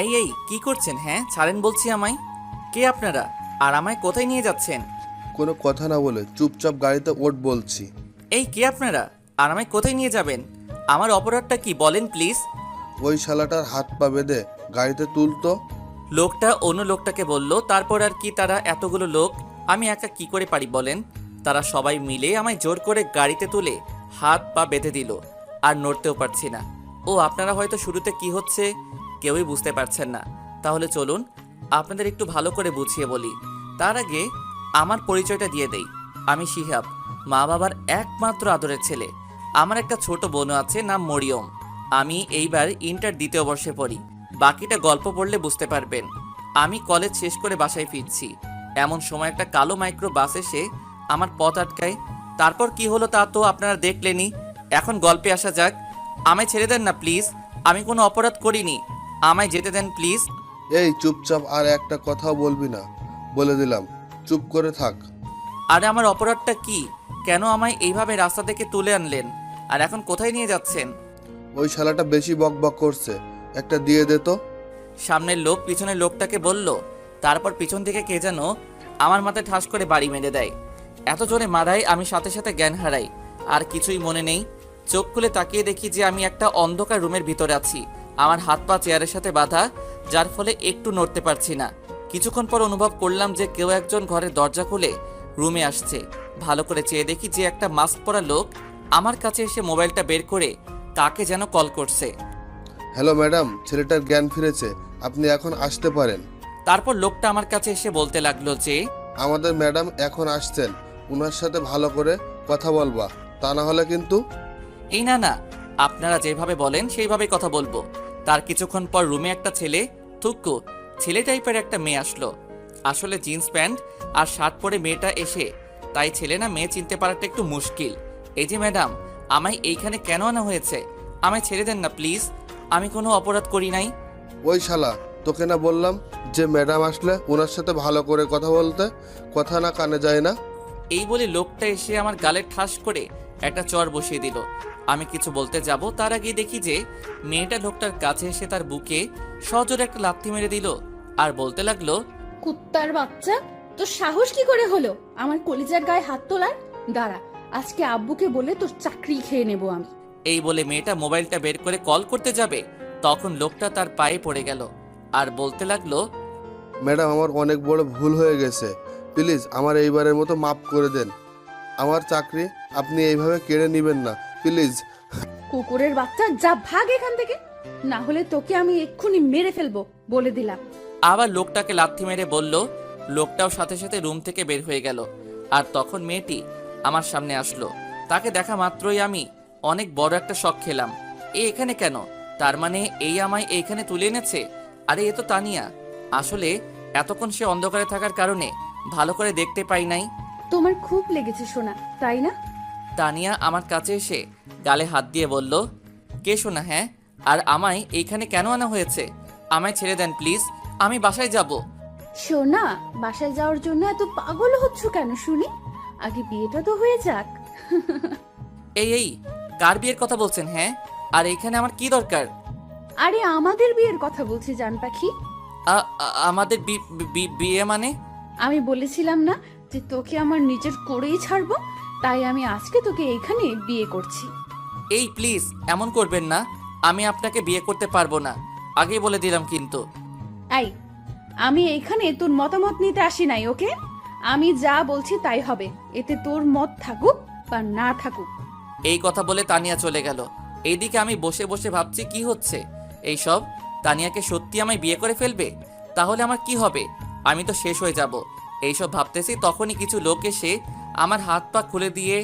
এই কি করছেন? হ্যাঁ ছাড়েন বলছি আমায়। কে আপনারা? আর আমায় কোথায় নিয়ে যাচ্ছেন? কোনো কথা না বলে চুপচাপ গাড়িতে ওঠ বলছি। এই কে আপনারা? আর আমায় কোথায় নিয়ে যাবেন? আমার অপরাধটা কি বলেন প্লিজ। ওই শালাটার হাত পা বেঁধে গাড়িতে তুলতো। লোকটা অন্য লোকটাকে বলল। তারপর আর কি, তারা এতগুলো লোক, আমি একা কি করে পারি বলেন? তারা সবাই মিলে আমায় জোর করে গাড়িতে তুলে হাত পা বেঁধে দিল, আর নড়তেও পারছি না। ও আপনারা হয়তো শুরুতে কি হচ্ছে কেউই বুঝতে পারছেন না। তাহলে চলুন আপনাদের একটু ভালো করে বুঝিয়ে বলি। তার আগে আমার পরিচয়টা দিয়ে দেই। আমি শিহাব, মা বাবার একমাত্র আদরের ছেলে। আমার একটা ছোট বোনও আছে, নাম মরিয়ম। আমি এইবার ইন্টার দ্বিতীয় বর্ষে পড়ি। বাকিটা গল্প পড়লে বুঝতে পারবেন। আমি কলেজ শেষ করে বাসায় ফিরছি, এমন সময় একটা কালো মাইক্রো বাস এসে আমার পথ আটকায়। তারপর কি হলো তা তো আপনারা দেখলেনই। এখন গল্পে আসা যাক। আমায় ছেড়ে দেন না প্লিজ, আমি কোনো অপরাধ করিনি। আমায় যেতে দেন প্লিজ। এই চুপচাপ, আর একটা কথাও বলবি না বলে দিলাম। চুপ করে থাক। আরে আমার অপরাধটা কি? কেন আমায় এইভাবে রাস্তা থেকে তুলে আনলেন? আর এখন কোথায় নিয়ে যাচ্ছেন? ওই শালাটা বেশি বক বক করছে, একটা দিয়ে দে তো। সামনের লোক পিছনের লোকটাকে বলল। তারপর পিছন থেকে কে যেন আমার মাথায় ঠাস করে বাড়ি মেরে দেয়। এত জোরে মারায় আমি সাথে সাথে জ্ঞান হারাই, আর কিছুই মনে নেই। চোখ খুলে তাকিয়ে দেখি যে আমি একটা অন্ধকার রুমের ভিতরে আছি। আমার হাত পা চেয়ারের সাথে বাঁধা, যার ফলে একটু নড়তে পারছি না। কিছুক্ষণ পর অনুভব করলাম যে কেউ একজন ঘরের দরজা খুলে রুমে আসছে। ভালো করে চেয়ে দেখি যে একটা মাস্ক পরা লোক আমার কাছে এসে মোবাইলটা বের করে কাকে যেন কল করছে। হ্যালো ম্যাডাম, ছেলেটার জ্ঞান ফিরেছে, আপনি এখন আসতে পারেন। তারপর লোকটা আমার কাছে এসে বলতে লাগলো যে আমাদের ম্যাডাম এখন আসছেন, ওনার সাথে ভালো করে কথা বলবা, তা না হলে কিন্তু। এই না না, আপনারা যেভাবে বলেন সেইভাবেই কথা বলবো। তার কিছুক্ষণ পর রুমে একটা ছেলে, থুক্কু ছেলে টাইপের একটা মেয়ে আসলো। আসলে জিন্স প্যান্ট আর শার্ট পরে মেয়েটা এসে, তাই ছেলে না মেয়ে চিনতে পারাটা একটু মুশকিল। এই যে ম্যাডাম, আমায় এইখানে কেন আনা হয়েছে? আমায় ছেড়ে দেন না প্লিজ, আমি কোনো অপরাধ করি নাই। ওই শালা, তোকে না বললাম যে ম্যাডাম আসলে ওনার সাথে ভালো করে কথা বলতে? কথা না কানে যায় না? এই বলে লোকটা এসে আমার গালে ঠাস করে একটা চড় বসিয়ে দিল। আমি কিছু বলতে যাব, তার আগে দেখি যে মেয়েটা লোকটার কাছে এসে তার বুকে সজোরে একটা লাথি মেরে দিল, আর বলতে লাগলো, কুত্তার বাচ্চা, তোর সাহস কি করে হলো আমার কলিজার গায়ে হাত তোলার? দাঁড়া, আজকে আব্বুকে বলে তোর চাকরি খেয়ে নেব আমি। এই বলে মেয়েটা মোবাইলটা বের করে কল করতে যাবে, তখন লোকটা তার পায়ে পড়ে গেল আর বলতে লাগলো, ম্যাডাম, আমার অনেক বড় ভুল হয়ে গেছে, প্লিজ আমার এইবারের মতো মাফ করে দেন। আমার চাকরি আপনি এইভাবে কেড়ে নেবেন না, প্লিজ। কুকুরের বাচ্চা, যা ভাগ এখান থেকে, না হলে তোকে আমি এক্ষুনি মেরে ফেলবো বলে দিলাম। আবার লোকটাকে লাথি মেরে বলল। লোকটাও সাথে সাথে রুম থেকে বের হয়ে গেল। আর তখন মেয়েটি আমার সামনে আসলো। তাকে দেখা মাত্রই আমি অনেক বড় একটা শক খেলাম। এ এখানে কেন? তার মানে এই আমায় এইখানে তুলে এনেছে? আরে এ তো তানিয়া। আসলে এতক্ষণ সে অন্ধকারে থাকার কারণে ভালো করে দেখতে পাই নাই। তোমার খুব লেগেছে সোনা, তাই না? তানিয়া আমার কাছে এসে গালে হাত দিয়ে বলল, কে শোনা? হ্যাঁ, আর আমায় এইখানে কেন আনা হয়েছে? আমায় ছেড়ে দেন প্লিজ, আমি বাসায় যাব। সোনা, বাসায় যাওয়ার জন্য এত পাগল হচ্ছ কেন শুনি? আগে বিয়েটা তো হয়ে যাক। এই কার বিয়ের কথা বলছেন? হ্যাঁ, আর এইখানে আমার কি দরকার? আরে আমাদের বিয়ের কথা বলছি জান পাখি। আমাদের বিয়ে মানে? আমি বলেছিলাম না যে তোকে আমার নিজের করেই ছাড়বো, তাই আমি আজকে তোকে এইখানে বিয়ে করছি। এই প্লিজ এমন করবেন না, আমি আপনাকে বিয়ে করতে পারবো না, আগেই বলে দিলাম কিন্তু। এই, আমি এইখানে তোর মতামত নিতে আসি নাই, ওকে? আমি যা বলছি তাই হবে, এতে তোর মত থাকুক বা না থাকুক। এই কথা বলে তানিয়া চলে গেল। এইদিকে আমি বসে বসে ভাবছি কি হচ্ছে এইসব। তানিয়াকে সত্যি আমায় বিয়ে করে ফেলবে? তাহলে আমার কি হবে? আমি তো শেষ হয়ে যাব। এইসব ভাবতেছি তখনই কিছু লোক এসে আমার হাত পা খুলে দিয়ে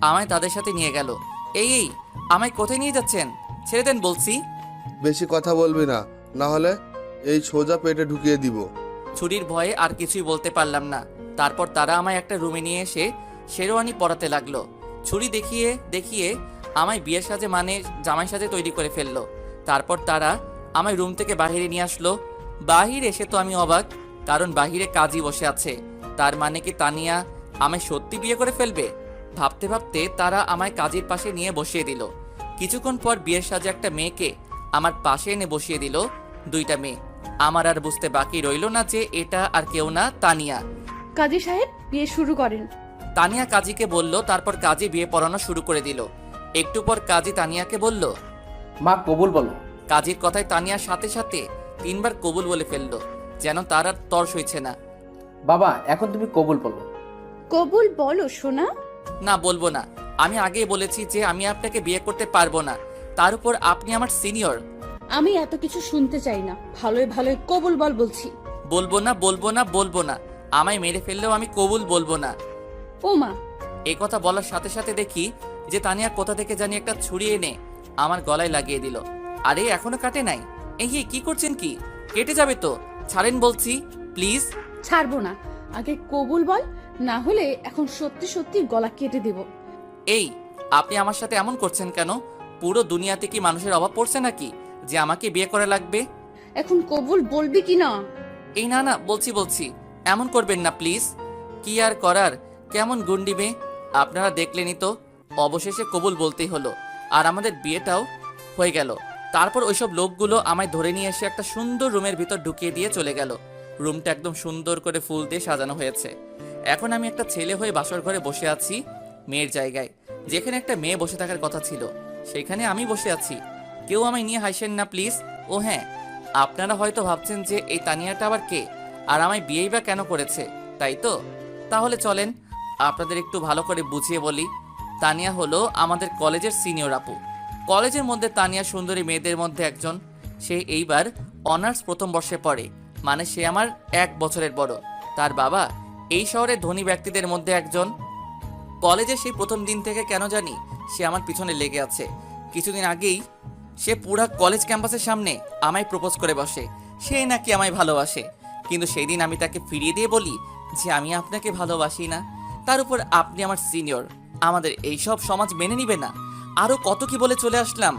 আমায় তাদের সাথে নিয়ে গেল। এই আমায় কোথায় নিয়ে যাচ্ছেন? ছেড়ে দেন বলছি। বেশি কথা বলবি না, না হলে এই সোজা পেটে ঢুকিয়ে দিব। ছুরির ভয়ে আর কিছুই বলতে পারলাম না। তারপর তারা আমায় একটা রুমে নিয়ে এসে শেরওয়ানি পরাতে লাগলো। ছুরি দেখিয়ে দেখিয়ে আমায় বিয়ের সাজে মানে জামাই সাজে তৈরি করে ফেললো। তারপর তারা আমায় রুম থেকে বাহিরে নিয়ে আসলো। বাহির এসে তো আমি অবাক, কারণ বাহিরে কাজী বসে আছে। তার মানে কি তানিয়া আমায় সত্যি বিয়ে করে ফেলবে? ভাবতে ভাবতে তারা আমায় কাজীর পাশে নিয়ে বসিয়ে দিল। কিছুক্ষণ পর বিয়ের সাজে একটা মেয়েকে আমার পাশে এনে বসিয়ে দিল। দুইটা মেয়ে, আমার আর বুঝতে বাকি রইল না যে এটা আর কেউ না, তানিয়া। কাজী সাহেব বিয়ে শুরু করেন। তানিয়া কাজীকে বলল, তারপর কাজী বিয়ে পড়ানো শুরু করে দিল। একটু পর কাজী তানিয়াকে বলল। মা কবুল বলো। কাজীর কথায় তানিয়ার সাথে সাথে 3বার কবুল বলে ফেললো, যেন তার আর তর সইছে না। বাবা এখন তুমি কবুল বলো। কবুল বলো সোনা। না, বলবো না। আমি আগেই বলেছি যে আমি আপনাকে বিয়ে করতে পারবো না, তার উপর আপনি আমার সিনিয়র। আমি এত কিছু শুনতে চাই না, ভালোই ভালোই কবুল বল বলছি। বলবো না, বলবো না, বলবো না। আমায় মেরে ফেললেও আমি কবুল বলবো না। ও মা! এই কথা বলার সাথে সাথে দেখি যে তানিয়া কোথা থেকে জানি একটা ছুরি এনে আমার গলায় লাগিয়ে দিল। আরে এখনো কাটে নাই। এই কি করছেন? কি কেটে যাবে তো, ছাড়েন বলছি, প্লিজ। ছাড়বো না, আগে কবুল বল, না হলে এখন সত্যি সত্যি গলা কেটে দেব। এই, আপনি আমার সাথে এমন করছেন কেন? পুরো দুনিয়াতে কি মানুষের অভাব পড়ছে নাকি যে আমাকে বিয়ে করা লাগবে? এখন কবুল বলবি কি না? এই না না, বলছি, এমন করবেন না প্লিজ। কি আর করার, কেমন গুন্ডি মেয়ে আপনারা দেখলেনই তো। অবশেষে কবুল বলতেই হলো, আর আমাদের বিয়েটাও হয়ে গেল। তারপর ওইসব লোকগুলো আমায় ধরে নিয়ে এসে একটা সুন্দর রুমের ভিতর ঢুকিয়ে দিয়ে চলে গেল। রুমটা একদম সুন্দর করে ফুল দিয়ে সাজানো হয়েছে। এখন আমি একটা ছেলে হয়ে বাসর ঘরে বসে আছি, মেয়ের জায়গায়। যেখানে একটা মেয়ে বসে থাকার কথা ছিল সেখানে আমি বসে আছি। কেউ আমায় নিয়ে হাসেন না প্লিজ। ও হ্যাঁ, আপনারা হয়তো ভাবছেন যে এই তানিয়াটা আবার কে, আর আমায় বিয়েই বা কেন করেছে, তাই তো? তাহলে চলেন আপনাদের একটু ভালো করে বুঝিয়ে বলি। তানিয়া হলো আমাদের কলেজের সিনিয়র আপু। কলেজের মধ্যে তানিয়া সুন্দরী মেয়েদের মধ্যে একজন। সে এইবার অনার্স প্রথম বর্ষে পড়ে, মানে সে আমার 1 বছরের বড়। তার বাবা এই শহরের ধনী ব্যক্তিদের মধ্যে একজন। কলেজে সেই প্রথম দিন থেকে কেন জানি সে আমার পিছনে লেগে আছে। কিছুদিন আগেই সে পুরা কলেজ ক্যাম্পাসের সামনে আমায় প্রপোজ করে বসে, সে নাকি আমায় ভালোবাসে। কিন্তু সেই দিন আমি তাকে ফিরিয়ে দিয়ে বলি যে আমি আপনাকে ভালোবাসি না। তার উপর আপনি আমার সিনিয়র, আমাদের এইসব সমাজ মেনে নিবে না। আরও কত কি বলে চলে আসলাম।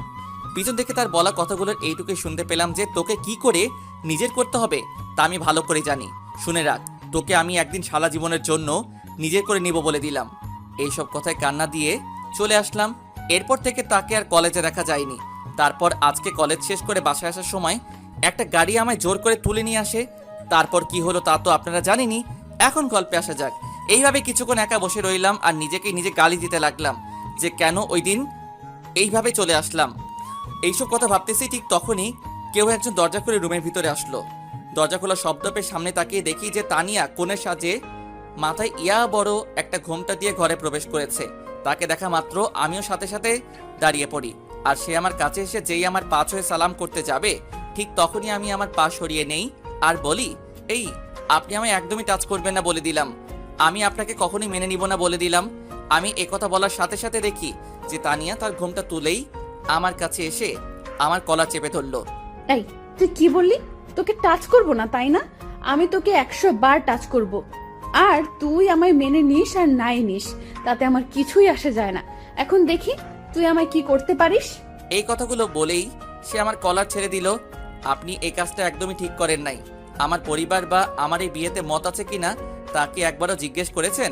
পিছন থেকে তার বলা কথাগুলোর এইটুকুই শুনতে পেলাম যে তোকে কি করে নিজের করতে হবে তা আমি ভালো করে জানি। শুনে রাখ, তোকে আমি একদিন সারা জীবনের জন্য নিজের করে নিব বলে দিলাম। এইসব কথায় কান্না দিয়ে চলে আসলাম। এরপর থেকে তাকে আর কলেজে দেখা যায়নি। তারপর আজকে কলেজ শেষ করে বাসায় আসার সময় একটা গাড়ি আমায় জোর করে তুলে নিয়ে আসে। তারপর কি হলো তা তো আপনারা জানেনই। এখন গল্পে আসা যাক। এইভাবে কিছুক্ষণ একা বসে রইলাম আর নিজেকে নিজে গালি দিতে লাগলাম যে কেন ওই দিন এইভাবে চলে আসলাম। এইসব কথা ভাবতেছি ঠিক তখনই কেউ একজন দরজা খুলে রুমের ভিতরে আসলো। দরজা খোলা শব্দ পেয়ে সামনে তাকিয়ে দেখি যে তানিয়া কোণের সাজে মাথায় ইয়া বড় একটা ঘোমটা দিয়ে ঘরে প্রবেশ করেছে। তাকে দেখা মাত্র আমিও সাথে সাথে দাঁড়িয়ে পড়ি, আর সে আমার কাছে এসে যেই আমার পা ছুঁয়ে সালাম করতে যাবে ঠিক তখনই আমি আমার পা সরিয়ে নেই আর বলি, এই আপনি আমায় একদমই টাচ করবেন না বলে দিলাম। আমি আপনাকে কখনোই মেনে নিব না বলে দিলাম। আমি একথা বলার সাথে সাথে দেখি যে তানিয়া তার ঘোমটা তুলেই আমার কাছে এসে আমার কলার চেপে ধরলো। এই তুই কি বললি? তোকে টাচ করব না তাই না? আমি তোকে 100 বার টাচ করব। আর তুই আমায় মেনে নিস আর নাই নিস তাতে আমার কিছুই আসে যায় না। এখন দেখি তুই আমায় কি করতে পারিস। এই কথাগুলো বলেই সে আমার কলার ছেড়ে দিল। আপনি এই কাজটা একদমই ঠিক করেন নাই। আমার পরিবার বা আমার এই বিয়েতে মত আছে কিনা তাকে একবারও জিজ্ঞেস করেছেন?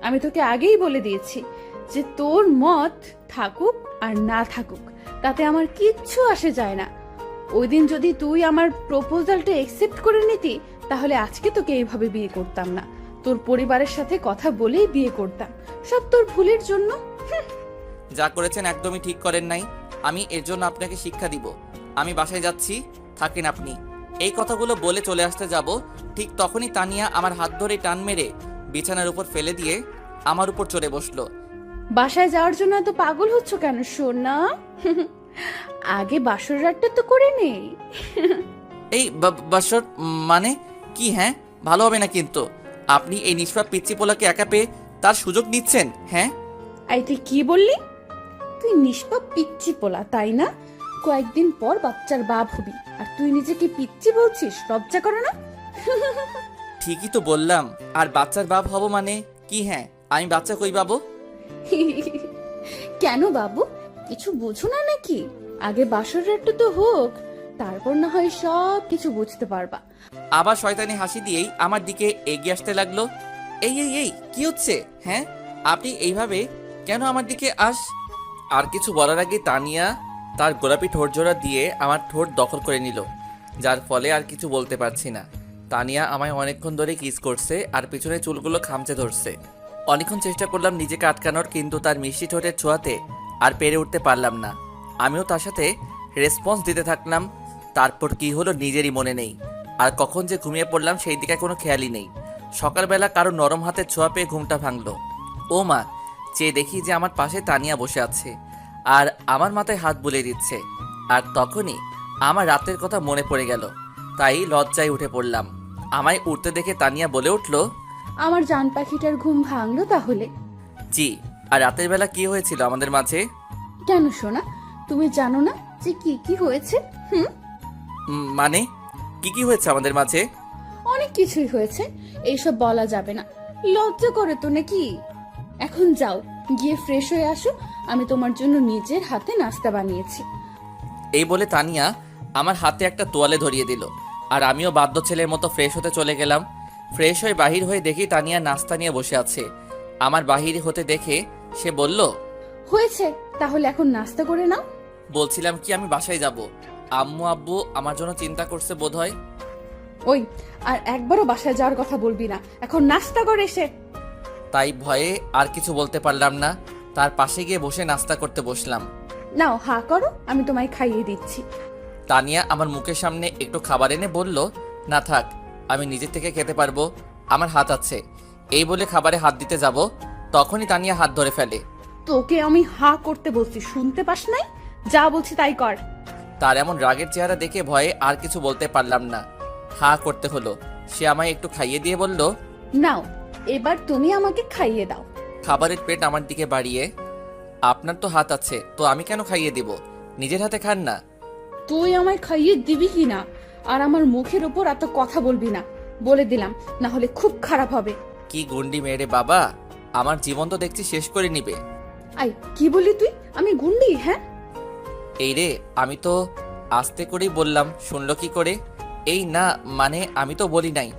আমি তোকে আগেই বলে দিয়েছি যে তোর মত থাকুক আর না থাকুক তাতে আমার কিচ্ছু আসে যায় না। ওই দিন যদি তুই আমার প্রপোজালটা একসেপ্ট করে নিতি তাহলে আজকে তোকে এইভাবে বিয়ে করতাম না, তোর পরিবারের সাথে কথা বলেই বিয়ে করতাম। সব তোর ভুলের জন্য। যা করেছেন একদমই ঠিক করেন নাই। আমি এর জন্য আপনাকে শিক্ষা দিব। আমি বাসায় যাচ্ছি, থাকেন আপনি। এই কথাগুলো বলে চলে আসতে যাব ঠিক তখনই তানিয়া আমার হাত ধরে টান মেরে বিছানার উপর ফেলে দিয়ে আমার উপর চড়ে বসলো। বাসায় যাওয়ার জন্য এত পাগল হচ্ছ কেন সোনা? আগে বাসর রাতটা তো করে নেই। এই বাসর মানে কি? হ্যাঁ, ভালো হবে না কিন্তু। আপনি এই নিষ্পাপ পিচ্চি পোলাকে একা পেয়ে তার সুযোগ নিচ্ছেন। হ্যাঁ, এই তুই কি বললি? তুই নিষ্পাপ পিচ্চি পোলা তাই না? কয়েকদিন পর বাচ্চার বাপ হবি আর তুই নিজেকে পিচ্চি বলছিস? লজ্জা করে না? ঠিকই তো বললাম। আর বাচ্চার বাপ হব মানে কি? হ্যাঁ, আমি বাচ্চা কই পাবো? কেন বাবু, কিছু বুঝো না নাকি? আগে বাসর রাতটা তো হোক, তারপর না হয় সব কিছু বুঝতে পারবা। আবার শয়তানি হাসি দিয়েই আমার দিকে এগিয়ে আসতে লাগলো। এই এই এই কি হচ্ছে? হ্যাঁ, আপনি এইভাবে কেন আমার দিকে আর কিছু বলার আগে তানিয়া তার গোলাপি ঠোঁট জোড়া দিয়ে আমার ঠোঁট দখল করে নিল। যার ফলে আর কিছু বলতে পারছি না। তানিয়া আমায় অনেকক্ষণ ধরে কিস করছে আর পিছনে চুলগুলো খামচে ধরছে। অনেকক্ষণ চেষ্টা করলাম নিজেকে আটকানোর, কিন্তু তার মিষ্টি ঠোঁটের ছোঁয়াতে আর পেরে উঠতে পারলাম না। আমিও তার সাথে রেসপন্স দিতে থাকলাম। তারপর কি হলো নিজেরই মনে নেই, আর কখন যে ঘুমিয়ে পড়লাম সেই দিকে কোনো খেয়ালই নেই। সকালবেলা কারো নরম হাতের ছোঁয়া পেয়ে ঘুমটা ভাঙলো। ও মা, চেয়ে দেখি যে আমার পাশে তানিয়া বসে আছে আর আমার মাথায় হাত বুলিয়ে দিচ্ছে। আর তখনই আমার রাতের কথা মনে পড়ে গেল, তাই লজ্জায় উঠে পড়লাম। আমায় উঠতে দেখে তানিয়া বলে উঠল, আমার জান পাখিটার ঘুম ভাঙলো তাহলে? জি। আর রাতের বেলা কি হয়েছিল আমাদের মাঝে? কেন সোনা, তুমি জানো না যে কি কি হয়েছে? মানে কি কি হয়েছে আমাদের মাঝে? অনেক কিছুই হয়েছে, এইসব বলা যাবে না। লজ্জা করে তো নাকি? এখন যাও, গিয়ে ফ্রেশ হয়ে আসো, আমি তোমার জন্য নিজের হাতে নাস্তা বানিয়েছি। এই বলে তানিয়া আমার হাতে একটা তোয়ালে ধরিয়ে দিল, আর আমিও বাধ্য ছেলের মতো ফ্রেশ হতে চলে গেলাম। ফ্রেশ হয়ে বাহির হয়ে দেখি তানিয়া নাস্তা নিয়ে বসে আছে। আমার বাহির হতে দেখে সে বলল, হয়েছে, তাহলে এখন নাস্তা করে নাও। বলছিলাম কি আমি বাসায় যাব, আম্মু আব্বু আমার জন্য চিন্তা করছে বোধহয়। ওই, আর একবারও বাসায় যাওয়ার কথা বলবি না, এখন নাস্তা করে এসে। তাই ভয়ে আর কিছু বলতে পারলাম না। তার পাশে গিয়ে বসে নাস্তা করতে বসলাম। নাও হা করো, আমি তোমায় খাইয়ে দিচ্ছি। তানিয়া আমার মুখের সামনে একটু খাবার এনে বলল, না থাক, আমি নিজে থেকে খেতে পারবো, আমার হাত আছে। এই বলে খাবারে হাত দিতে যাব, তখনই তানিয়া হাত ধরে ফেলে। তোকে আমি হা করতে বলছি, শুনতে পাস নাই? যা বলছি তাই কর। তার এমন রাগের চেহারা দেখে ভয়ে আর কিছু বলতে পারলাম না, হা করতে হলো। সে আমায় একটু খাইয়ে দিয়ে বলল, নাও, এবার তুমি আমাকে খাইয়ে দাও। খাবারের প্লেট আমার দিকে বাড়িয়ে, আপনার তো হাত আছে, তো আমি কেন খাইয়ে দিব, নিজের হাতে খান না। তুই আমায় খাইয়ে দিবি কি না, আর আমার মুখের উপর এত কথা বলবি না, বলে দিলাম, না হলে খুব খারাপ হবে। কি গুন্ডি মেয়েরে বাবা, আমার জীবন তো দেখছি শেষ করে নিবে। আই, কি বলি তুই? আমি গুন্ডি? হ্যাঁ, এই রে, আমি তো আস্তে করেই বললাম, শুনলো কি করে? এই না, মানে আমি তো বলি নাই,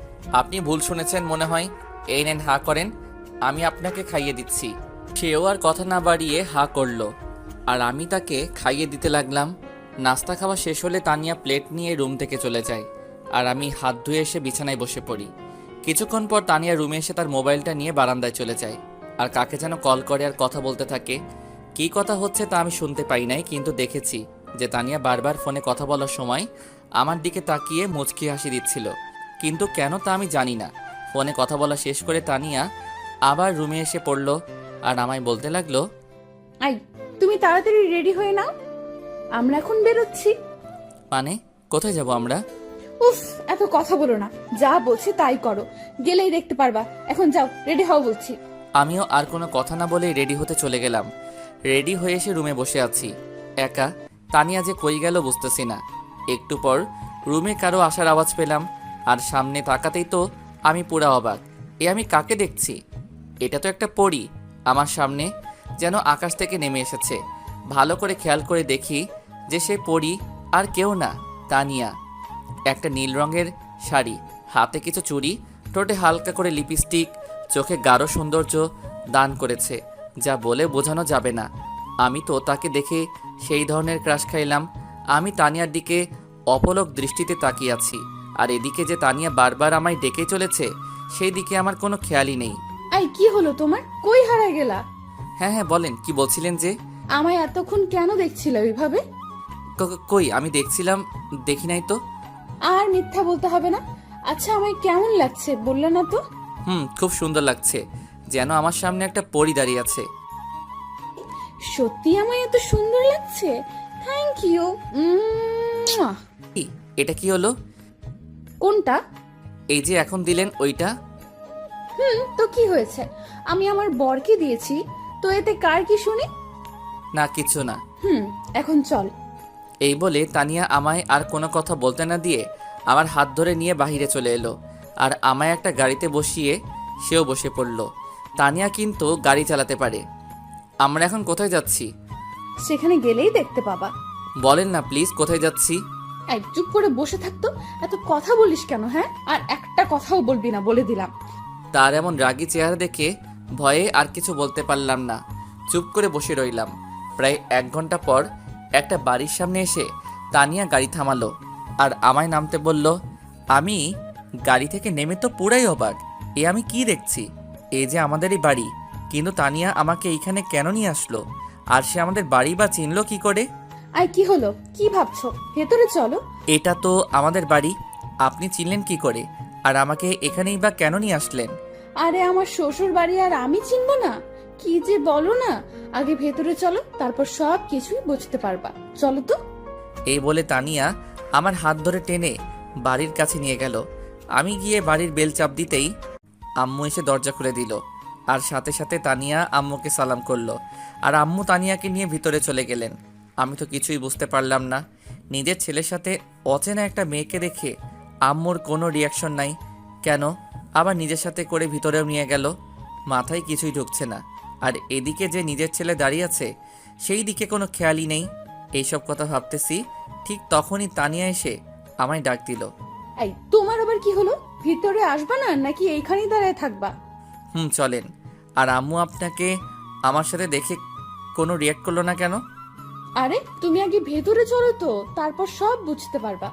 আপনি ভুল শুনেছেন মনে হয়। এই নেন, হা করেন, আমি আপনাকে খাইয়ে দিচ্ছি। সেও আর কথা না বাড়িয়ে হা করলো, আর আমি তাকে খাইয়ে দিতে লাগলাম। নাস্তা খাওয়া শেষ হলে তানিয়া প্লেট নিয়ে রুম থেকে চলে যায়, আর আমি হাত ধুয়ে এসে বিছানায় বসে পড়ি। কিছুক্ষণ পর তানিয়া রুমে এসে তার মোবাইলটা নিয়ে বারান্দায় চলে যায়, আর কাকে যেন কল করে আর কথা বলতে থাকে। কী কথা হচ্ছে তা আমি শুনতে পাই নাই, কিন্তু দেখেছি যে তানিয়া বারবার ফোনে কথা বলার সময় আমার দিকে তাকিয়ে মুচকি হাসি দিচ্ছিল, কিন্তু কেন তা আমি জানি না। ফোনে কথা বলা শেষ করে তানিয়া আবার রুমে এসে পড়ল, আর আমায় বলতে লাগলো, আই, তুমি তাড়াতাড়ি রেডি হয়ে নাও, আমরা এখন বেরোচ্ছি। মানে কোথায় যাব আমরা? উফ, এত কথা বলো না, যা বলছি তাই করো, গেলেই দেখতে পারবা। এখন যাও, রেডি হও বলছি। আমিও আর কোনো কথা না বলেই রেডি হতে চলে গেলাম। রেডি হয়ে এসে রুমে বসে আছি একা। তানিয়া যে কই গেল বুঝতেছি না। একটু পর রুমে কারো আসার আওয়াজ পেলাম, আর সামনে তাকাতেই তো আমি পুরা অবাক। আমি কাকে দেখছি? এটা তো একটা পরী আমার সামনে, যেন আকাশ থেকে নেমে এসেছে। ভালো করে খেয়াল করে দেখি যে সে পরী আর কেউ না, তানিয়া। একটা নীল রঙের শাড়ি, হাতে কিছু চুড়ি, ঠোঁটে হালকা করে লিপস্টিক, চোখে গাঢ় সৌন্দর্য দান করেছে, যা বলে বোঝানো যাবে না। আমি তো তাকে দেখে সেই ধরনের ক্রাশ খাইলাম। আমি তানিয়ার দিকে অপলক দৃষ্টিতে তাকিয়ে আছি, আর এদিকে যে তানিয়া বারবার আমায় ডেকে চলেছে সেই দিকে আমার কোনো খেয়ালই নেই। আই, কি হলো তোমার? কই হারায় গেলা? হ্যাঁ হ্যাঁ বলেন, কি বলছিলেন যে? আমায় এতক্ষণ কেন দেখছিলে ওইভাবে? কই আমি দেখছিলাম, দেখি নাই তো। আর মিথ্যা বলতে হবে না। আচ্ছা, আমায় কেমন লাগছে বললে না তো? খুব সুন্দর লাগছে, যেন আমার সামনে একটা পরী দাঁড়িয়ে আছে। সত্যি আমায় এত সুন্দর লাগছে? Thank you. কি, এটা কি হলো? কোনটা? এই যে এখন দিলেন ওইটা। তো কি হয়েছে? আমি আমার বরকে দিয়েছি, তো এতে কার কি শুনি? না কিছু না। এখন চল। এই বলে তানিয়া আমায় আর কোনো কথা বলতে না দিয়ে আমার হাত ধরে নিয়ে বাহিরে চলে এলো, আর আমায় একটা গাড়িতে বসিয়ে সেও বসে পড়ল। তানিয়া কিন্তু গাড়ি চালাতে পারে। আমরা এখন কোথায় যাচ্ছি? সেখানে গেলেই দেখতে পাবা। বলেন না প্লিজ, কোথায় যাচ্ছি? এই, চুপ করে বসে থাকতো, এত কথা বলিস কেন? হ্যাঁ, আর একটা কথাও বলবি না, বলে দিলাম। তার এমন রাগী চেহারা দেখে ভয়ে আর কিছু বলতে পারলাম না, চুপ করে বসে রইলাম। প্রায় 1 ঘন্টা পর একটা বাড়ির সামনে এসে তানিয়া গাড়ি থামালো, আর আমায় নামতে বলল। আমি গাড়ি থেকে নেমে তো পুরাই অবাক। এ আমি কি দেখছি? এ যে আমাদেরই বাড়ি, কিন্তু তানিয়া আমাকে এইখানে কেন নিয়ে আসলো? আর সে আমাদের বাড়ি বা চিনলো কি করে? আই কি হলো, কি ভাবছো? ভেতরে চলো। এটা তো আমাদের বাড়ি, আপনি চিনলেন কি করে? আর আমাকে এখানেই বা কেন নিয়ে আসলেন? আরে আমার শ্বশুর বাড়ি আর আমি চিনবো না? কি যে বলো না। আগে ভেতরে চলো, তারপর সব কিছুই বুঝতে পারবা। চলো তো। এই বলে তানিয়া আমার হাত ধরে টেনে বাড়ির কাছে নিয়ে গেল। আমি গিয়ে বাড়ির বেল চাপ দিতেই আম্মু এসে দরজা খুলে দিল। আর সাথে সাথে তানিয়া আম্মুকে সালাম করলো। আর আম্মু তানিয়াকে নিয়ে ভিতরে চলে গেলেন। আমি তো কিছুই বুঝতে পারলাম না। নিজের ছেলের সাথে অচেনা একটা মেয়েকে দেখে আম্মুর কোনো রিয়াকশন নাই কেন? আবার নিজের সাথে করে ভিতরেও নিয়ে গেল। মাথায় কিছুই ঢুকছে না। আর এদিকে যে নিজের ছেলে দাঁড়িয়ে আছে, সেই দিকে কোনো খেয়ালই নেই। এইসব কথা ভাবতেছি, ঠিক তখনই তানিয়া এসে আমায় ডাক দিল। এই তোমার আবার কি হলো? ভিতরে আসবা না নাকি এইখানেই দাঁড়ায় থাকবা? চলেন। আর আম্মু আপনাকে আমার সাথে দেখে কোনো রিয়াক্ট করলো না কেন? আরে তুমি আগে ভেতরে চলো তো, তারপর সব বুঝতে পারবা।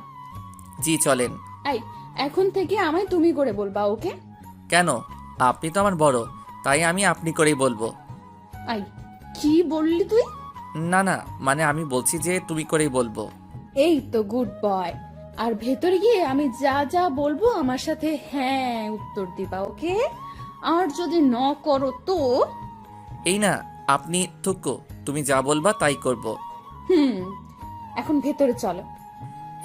জি চলেন। এই এখন থেকে আমায় তুমি করে বলবা, ওকে? কেন? আপনি তো আমার বড়, তাই আমি আপনি করেই বলবো। আই কি বললি তুই? না না, মানে আমি বলছি যে তুমি করেই বলবো। এই তো গুড বয়। আর ভেতরে গিয়ে আমি যা যা বলবো আমার সাথে হ্যাঁ উত্তর দিবা, ওকে? আর যদি ন করো তো? এই না, আপনি থুকো, তুমি যা বলবা তাই করব। হুম, এখন ভেতরে চলো।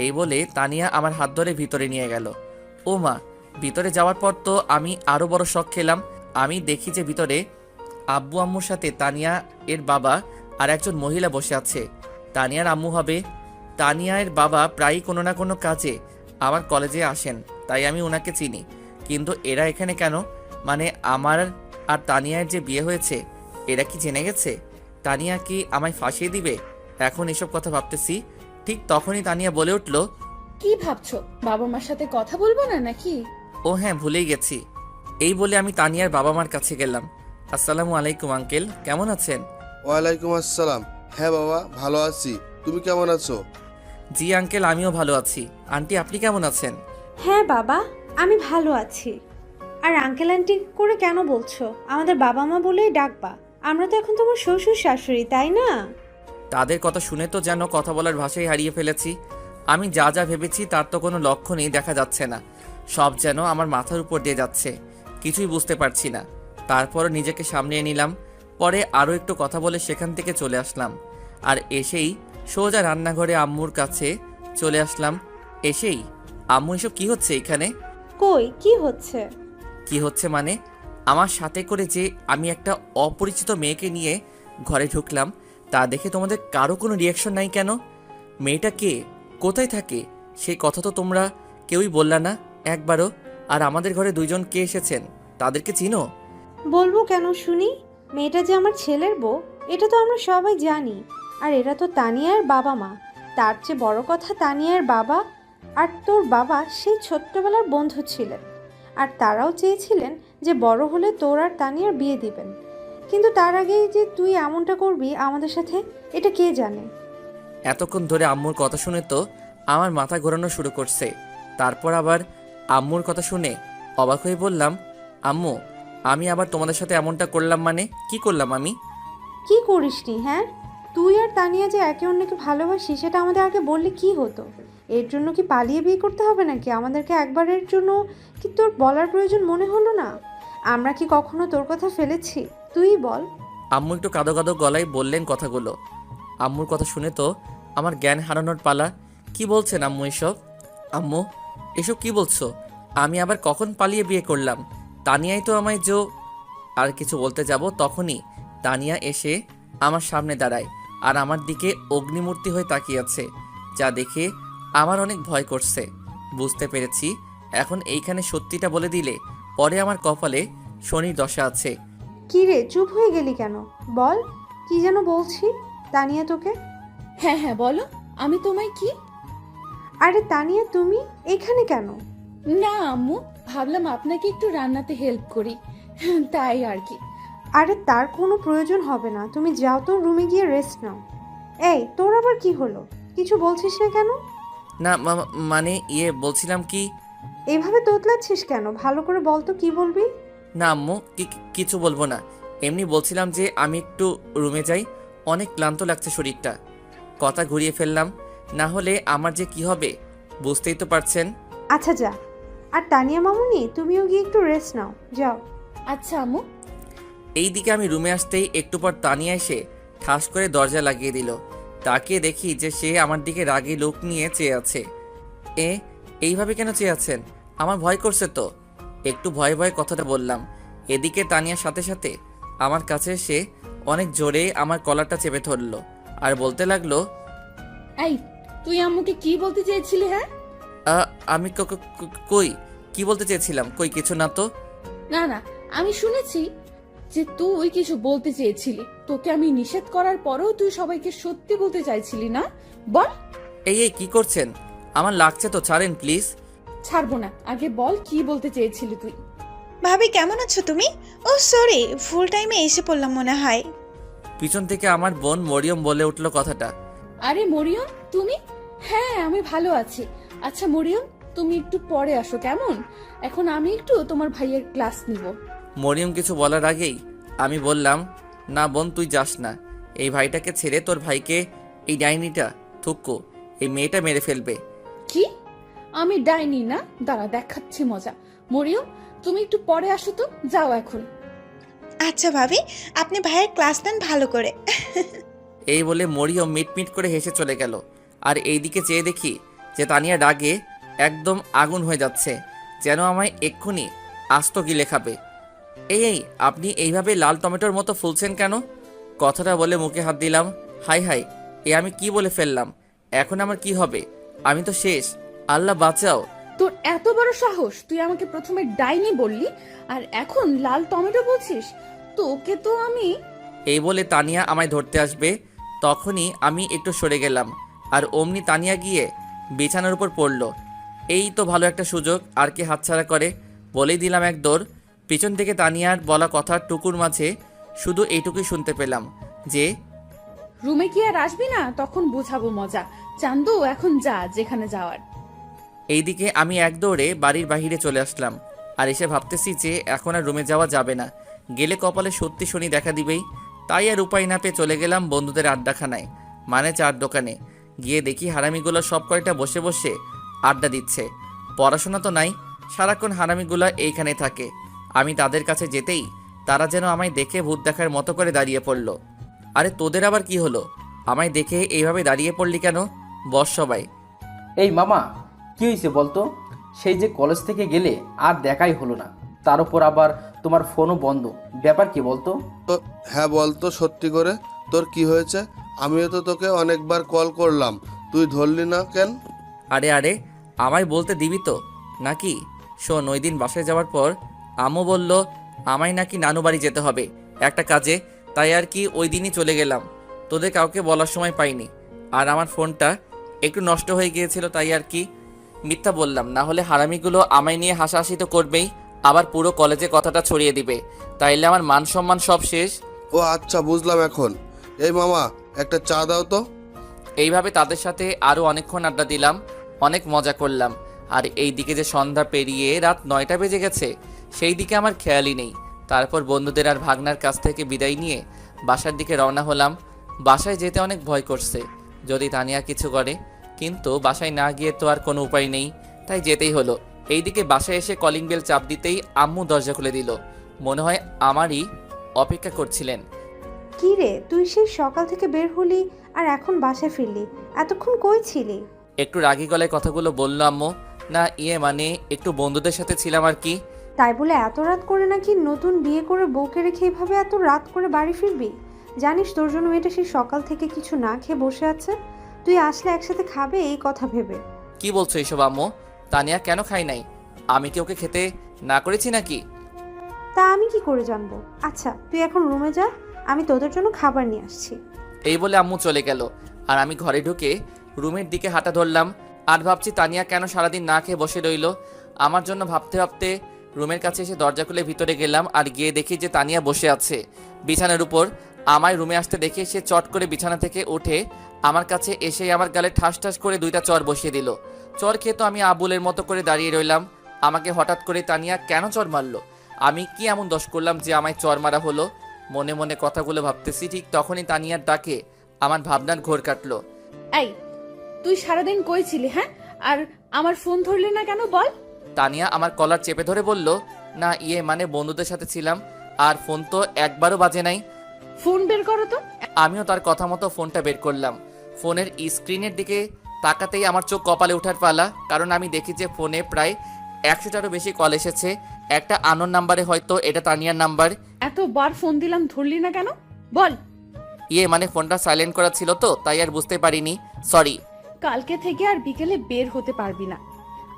এই বলে তানিয়া আমার হাত ধরে ভিতরে নিয়ে গেল। ও মা, ভিতরে যাওয়ার পর তো আমি আরো বড় শক খেলাম। আমি দেখি যে ভিতরে আব্বু আম্মুর সাথে তানিয়া এর বাবা আর একজন মহিলা বসে আছে। তানিয়ার আম্মু হবে। তানিয়া এর বাবা প্রায়ই কোনো না কোনো কাজে আমার কলেজে আসেন, তাই আমি ওনাকে চিনি। কিন্তু এরা এখানে কেন? মানে আমার আর তানিয়ার যে বিয়ে হয়েছে, এরা কি জেনে গেছে? তানিয়া কি আমায় ফাঁসিয়ে দিবে? এখন এসব কথা ভাবতেছি, ঠিক তখনই তানিয়া বলে উঠল। কি ভাবছো? বাবা মার সাথে কথা বলবো না নাকি? ও হ্যাঁ, ভুলেই গেছি। এই বলে আমি তানিয়ার বাবা মার কাছে গেলাম। আসসালামু আলাইকুম আঙ্কেল, কেমন আছেন? ওয়ালাইকুম আসসালাম। হ্যাঁ বাবা, ভালো আছি। তুমি কেমন আছো? জি আঙ্কেল, আমিও ভালো আছি। আন্টি, আপনি কেমন আছেন? হ্যাঁ বাবা, আমি ভালো আছি। আর আঙ্কেল আন্টি করে কেন বলছো? আমাদের বাবা মা বলেই ডাকবা। আমরা তো এখন তোমার শ্বশুর শাশুড়ি, তাই না? তাদের কথা শুনে তো যেন কথা বলার ভাষাই হারিয়ে ফেলেছি। আমি যা যা ভেবেছি তার তো কোনো লক্ষণই দেখা যাচ্ছে না। সব যেন আমার মাথার উপর দিয়ে যাচ্ছে, কিছুই বুঝতে পারছি না। তারপরও নিজেকে সামলিয়ে নিলাম। পরে আরও একটু কথা বলে সেখান থেকে চলে আসলাম। আর এসেই সোজা রান্নাঘরে আম্মুর কাছে চলে আসলাম। এসেই আম্মু, এসব কি হচ্ছে এখানে? কই কি হচ্ছে? কি হচ্ছে মানে? আমার সাথে করে যে আমি একটা অপরিচিত মেয়েকে নিয়ে ঘরে ঢুকলাম, তা দেখে তোমাদের কারো কোনো রিয়াকশন নাই কেন? মেয়েটা কে, কোথায় থাকে, সেই কথা তো তোমরা কেউই বললা না একবারও। আর আমাদের ঘরে দুইজন কে এসেছেন, তাদেরকে চিনো? বলবো কেন শুনি? মেয়েটা যে আমার ছেলের বউ, এটা তো আমরা সবাই জানি। আর এরা তো তানিয়ার বাবা মা। তার চেয়ে বড় কথা, তানিয়ার বাবা আর তোর বাবা সেই ছোট্টবেলার বন্ধু ছিলেন। আর তারাও চেয়েছিলেন যে বড় হলে তোর আর তানিয়ার বিয়ে দিবেন। কিন্তু তার আগেই যে তুই এমনটা করবি আমাদের সাথে, এটা কে জানে? এতক্ষণ ধরে আম্মুর কথা শুনে তো আমার মাথা ঘোরানো শুরু করছে। তারপর আবার আম্মুর কথা শুনে অবাক হয়ে বললাম, আম্মু, আমি আবার তোমাদের সাথে এমনটা করলাম মানে? কি করলাম আমি? কি করিসনি? হ্যাঁ, তুই আর তানিয়া যে একে অন্যকে ভালোবাসি সেটা আমাদের আগে বললে কি হতো? এর জন্য কি পালিয়ে বিয়ে করতে হবে নাকি আমাদেরকে? একবারের জন্য কি তোর বলার প্রয়োজন মনে হলো না? আমরা কি কখনো তোর কথা ফেলেছি? তুই বল। আম্মু একটু কাঁদো কাঁদো গলায় বললেন কথাগুলো। আম্মুর কথা শুনে তো আমার জ্ঞান হারানোর পালা। কি বলছেন আম্মু এসব? আম্মু, এসব কি বলছো? আমি আবার কখন পালিয়ে বিয়ে করলাম? তানিয়াই তো আমায় আর কিছু বলতে যাব, তখনই তানিয়া এসে আমার সামনে দাঁড়ায় আর আমার দিকে অগ্নিমূর্তি হয়ে তাকিয়ে আছে, যা দেখে আমার অনেক ভয় করছে। বুঝতে পেরেছি এখন এইখানে সত্যিটা বলে দিলে পরে আমার কপালে শনির দশা আছে। কি রে, চুপ হয়ে গেলি কেন? বল, কি যেন বলছি। তানিয়া তোকে? হ্যাঁ হ্যাঁ বলো, আমি তোমায় কি? আরে তানিয়া, তুমি এখানে কেন? না আম্মু, ভাবলাম আপনাকে একটু রান্নাতে হেল্প করি, তাই আর কি। আরে তার কোনো প্রয়োজন হবে না, তুমি যাও তো রুমে গিয়ে রেস্ট নাও। এই তোর আবার কি হলো? কিছু বলছিস না কেন? না মানে বলছিলাম কি, এভাবে তোতলাচ্ছিস কেন? ভালো করে বল তো কি বলবি। না আম্মু কিছু বলবো না, এমনি বলছিলাম যে আমি একটু রুমে যাই, অনেক ক্লান্ত লাগছে শরীরটা। কথা ঘুরিয়ে ফেললাম, না হলে আমার যে কি হবে বুঝতেই তো পারছেন। আচ্ছা যা। আর তানিয়া মামুনি, তুমিও গিয়ে একটু রেস্ট নাও, যাও। আচ্ছা আম্মু। এইদিকে আমি রুমে আসতেই একটু পর তানিয়া এসে ঠাস করে দরজা লাগিয়ে দিল। তাকিয়ে দেখি যে সে আমার দিকে রাগী লোক নিয়ে চেয়ে আছে। এইভাবে কেন চেয়ে আছেন? আমার ভয় করছে তো। একটু ভয়ে ভয়ে কথাটা বললাম। এদিকে তানিয়ার সাথে সাথে আমার কাছে এসে অনেক জোরে আমার কলারটা চেপে ধরলো আর বলতে লাগলো, এই, তুই আম্মুকে কি বলতে চেয়েছিলি? হ্যাঁ, আমি কই কি বলতে চেয়েছিলাম? কই কিছু না তো। না না, আমি শুনেছি যে তুই কিছু বলতে চেয়েছিলি। তোকে আমি নিষেধ করার পরেও তুই সবাইকে সত্যি বলতে চাইছিলি না? বল। এই কি করছেন? আমার লাগছে তো, ছাড়েন প্লিজ। ছাড়বো না, আগে বল কি বলতে চেয়েছিলি তুই। ভাবি কেমন আছো তুমি? ও সরি, ফুল টাইমে এসে পড়লাম মনে হয়। পিছন থেকে আমার বোন মরিয়ম বলে উঠলো কথাটা। আরে মরিয়ম, তুমি? হ্যাঁ, আমি ভালো আছি। আচ্ছা মরিয়ম, তুমি একটু পরে আসো কেমন? এখন আমি একটু তোমার ভাইয়ের ক্লাস নিব। মরিয়ম কিছু বলার আগেই আমি বললাম, না বোন তুই যাস না, এই ভাইটাকে ছেড়ে তোর ভাইকে, এই ডাইনিটা থুক্কু, এই মেয়েটা মেরে ফেলবে। কি? আমি ডাইনি না? দাঁড়া দেখাচ্ছি মজা। মরিয়ম, তুমি একটু পরে আসো তো, যাও এখন। আচ্ছা ভাবি, আপনি ভাইয়ের ক্লাস নেন ভালো করে। এই বলে মরিয়ম মিটমিট করে হেসে চলে গেল। আর এইদিকে চেয়ে দেখি যে তানিয়া রাগে একদম আগুন হয়ে যাচ্ছে, যেন আমায় এক্ষুনি আস্ত গিলে খাবে। এই আপনি এইভাবে লাল টমেটোর মতো ফুলছেন কেন? কথাটা বলে মুখে হাত দিলাম। হাই হাই, আমি কি বলে ফেললাম? এখন আমার কি হবে? আমি তো শেষ, আল্লাহ বাঁচাও। তোর এত বড় সাহস, তুই আমাকে প্রথমে ডাইনি বললি আর এখন লাল টমেটো বলছিস? তোকে তো আমি। এই বলে তানিয়া আমায় ধরতে আসবে, তখনই আমি একটু সরে গেলাম আর অমনি তানিয়া গিয়ে বিছানার উপর পড়ল। এই তো ভালো একটা সুযোগ, আর কি হাতছাড়া করে। বলেই দিলাম এক দৌড়। পিছন থেকে তানিয়ার বলা কথার টুকুর মাঝে শুধু এইটুকুই শুনতে পেলাম যে, রুমে কি আর আসবি না? তখন বুঝাবো মজা। চান্দু, এখন যা যেখানে যাওয়ার। এইদিকে আমি এক দৌড়ে বাড়ির বাহিরে চলে আসলাম আর এসে ভাবতেছি যে এখন আর রুমে যাওয়া যাবে না, গেলে কপালে সত্যি শনি দেখা দিবেই। তাই আর উপায় না পেয়ে চলে গেলাম বন্ধুদের আড্ডাখানায়, মানে চার দোকানে। গিয়ে দেখি হারামিগুলো সব কয়টা বসে বসে আড্ডা দিচ্ছে। পড়াশোনা তো নাই, সারাক্ষণ হারামিগুলো এইখানে থাকে। আমি তাদের কাছে যেতেই তারা যেন আমায় দেখে ভূত দেখার মতো করে দাঁড়িয়ে পড়ল। আরে তোদের আবার কি হলো? আমায় দেখে এইভাবে দাঁড়িয়ে পড়লি কেন? বস সবাই। এই মামা, কি হয়েছে বলতো? সেই যে কলেজ থেকে গেলে আর দেখাই হলো না, তার উপর আবার তোমার ফোনও বন্ধ, ব্যাপার কি বলতো? তো হ্যাঁ বলতো সত্যি করে, তোর কি হয়েছে? আমিও তো তোকে অনেকবার কল করলাম, তুই ধরলি না কেন? আরে আমায় বলতে দিবি তো নাকি? শোন, ওই দিন বাসায় যাওয়ার পর আম্মু বলল আমায় নাকি নানু বাড়ি যেতে হবে একটা কাজে, তাই আর কি ওই দিনই চলে গেলাম। তোদের কাউকে বলার সময় পাইনি, আর আমার ফোনটা একটু নষ্ট হয়ে গিয়েছিল, তাই আর কি মিথ্যা বললাম। না হলে হারামিগুলো আমায় নিয়ে হাসাহাসি তো করবেই, আবার পুরো কলেজে কথাটা ছড়িয়ে দিবে, তাইলে আমার মান সম্মান সব শেষ। ও আচ্ছা, বুঝলাম এখন। এই মামা, একটা চা দাও তো। এইভাবে তাদের সাথে আরও অনেকক্ষণ আড্ডা দিলাম, অনেক মজা করলাম। আর এই দিকে যে সন্ধ্যা পেরিয়ে রাত 9টা বেজে গেছে, সেই দিকে আমার খেয়ালই নেই। তারপর বন্ধুদের আর ভাগনার কাছ থেকে বিদায় নিয়ে বাসার দিকে রওনা হলাম। বাসায় যেতে অনেক ভয় করছে, যদি তানিয়া কিছু করে, কিন্তু বাসায় না গিয়ে তো আর কোনো উপায় নেই, তাই যেতেই হলো। এইদিকে বাসায় এসে কলিং বেল চাপ দিতেই আম্মু দরজা খুলে দিল। মনে হয় আমারই অপেক্ষা করছিলেন। কি রে, তুই সেই সকাল থেকে বের হলি আর এখন বাসায় ফিরলি? এতক্ষণ কই ছিলি? একটু রাগী গলায় কথাগুলো বললো আম্মু। না মানে একটু বন্ধুদের সাথে ছিলাম আর কি। তাই বলে এত রাত করে নাকি নতুন বিয়ে করে বউকে রেখে এভাবে এত রাত করে বাড়ি ফিরবি? জানিস তোর জন্য মেয়েটা সেই সকাল থেকে কিছু না খেয়ে বসে আছে, তুই আসলে একসাথে খাবে এই কথা ভেবে। কি বলছো এইসব আম্মু? তানিয়া কেন খাই নাই? আমি কি ওকে খেতে না করেছি নাকি? তা আমি কি করে জানবো? আচ্ছা তুই এখন রুমে যা, আমি তোদের জন্য খাবার নিয়ে আসছি। এই বলে আম্মু চলে গেল আর আমি ঘরে ঢুকে রুমের দিকে হাঁটা ধরলাম। আর ভাবছি তানিয়া কেন সারাদিন না খেয়ে বসে রইল আমার জন্য। ভাবতে ভাবতে রুমের কাছে এসে দরজা খুলে ভিতরে গেলাম আর গিয়ে দেখি যে তানিয়া বসে আছে বিছানার উপর। আমায় রুমে আসতে দেখে সে চট করে বিছানা থেকে উঠে আমার কাছে এসে আমার গালে ঠাস ঠাস করে 2টা চর বসিয়ে দিল। চর খেয়ে তো আমি আবুলের মতো করে দাঁড়িয়ে রইলাম। আমাকে হঠাৎ করে তানিয়া কেন চর মারলো? আমি কি এমন দোষ করলাম যে আমায় চর মারা হলো? মনে মনে কথাগুলো ভাবতেছি, ঠিক তখনই তানিয়ার ডাকে আমার ভাবনার ঘোর কাটলো। এই, তুই সারাদিন কই ছিলি? হ্যাঁ, আর আমার ফোন ধরলি না কেন বল? তানিয়া আমার কলার চেপে ধরে বলল, না মানে বন্ধুদের সাথে ছিলাম, আর ফোন তো একবারও বাজে নাই। ফোন বের করো তো। আমিও তার কথা মতো ফোনটা বের করলাম। ফোনের স্ক্রিনের দিকে তাকাতেই আমার চোখ কপালে ওঠার পালা, কারণ আমি দেখি যে ফোনে প্রায় 100টারও বেশি কল এসেছে। একটা আননোন নাম্বারে, হয়তো এটা তানিয়ার নাম্বার। এতবার ফোন দিলাম, ধরলি না কেন বল? মানে ফোনটা সাইলেন্ট করা ছিল তো, তাই আর বুঝতে পারিনি, সরি। কালকে থেকে আর বিকেলে বের হতে পারবি না,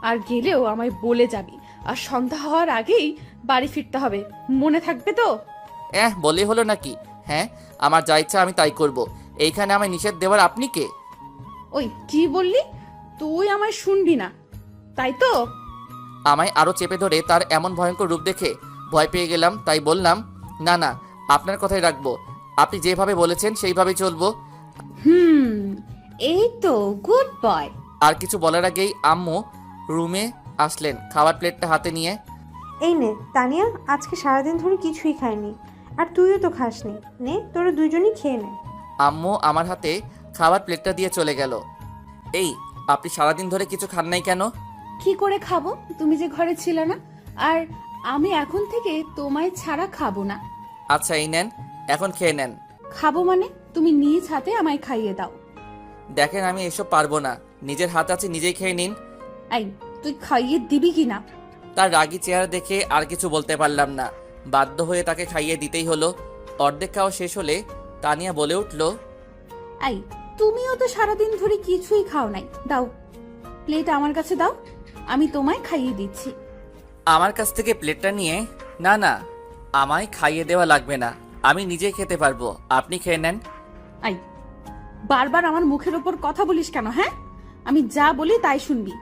আর গেলেও আমায় বলে যাবি, আর সন্ধ্যা হওয়ার আগেই বাড়ি ফিরতে হবে, মনে থাকবে তো? বলে হলো নাকি? হ্যাঁ, আমার যা ইচ্ছা আমি তাই করব। এইখানে আমায় নিষেধ দেওয়ার আপনি কে? ওই কি বললি? তুই আমায় শুনবি না, তাই তো? আমায় আরো চেপে ধরে তার এমন ভয়ঙ্কর রূপ দেখে ভয় পেয়ে গেলাম, তাই বললাম, না না, আপনার কথাই রাখবো। আপনি যেভাবে বলেছেন সেইভাবেই চলবো। এই তো গুড বয়। আর কিছু বলার আগেই আম্মু রুমে আসলেন খাবার প্লেটটা হাতে নিয়ে। এই নে তানিয়া, আজকে সারাদিন ধরে কিছুই খাইনি, আর তুইও তো খাসনি, নে তোরা দুজনই খেয়ে নে। আম্মু আমার হাতে খাবার প্লেটটা দিয়ে চলে গেল। এই, আপনি সারাদিন ধরে কিছু খান নাই কেন? কি করে খাবো, তুমি যে ঘরে ছিলে না, আর আমি এখন থেকে তোমায় ছাড়া খাবো না। আচ্ছা, এই নেন, এখন খেয়ে নেন। খাবো মানে তুমি নিজ হাতে আমায় খাইয়ে দাও। দেখেন আমি এসব পারবো না, নিজের হাত আছে, নিজেই খেয়ে নিন। এই, তুই খাইয়ে দিবি কিনা? তার রাগী চেহারা দেখে আর কিছু বলতে পারলাম না, বাধ্য হয়ে তাকে খাইয়ে দিতেই হলো। অর্ধেক খাওয়া শেষ হলে তানিয়া বলে উঠল, এই, তুমিও তো সারাদিন ধরে কিছুই খাও নাই, দাও প্লেট আমার কাছে দাও, আমি তোমায় খাইয়ে দিচ্ছি। আমার কাছ থেকে প্লেটটা নিয়ে, না না, আমায় খাইয়ে দেওয়া লাগবে না, আমি নিজেই খেতে পারবো, আপনি খেয়ে নেন। এই, বারবার আমার মুখের ওপর কথা বলিস কেন? হ্যাঁ, আমি যা বলি তাই শুনবি।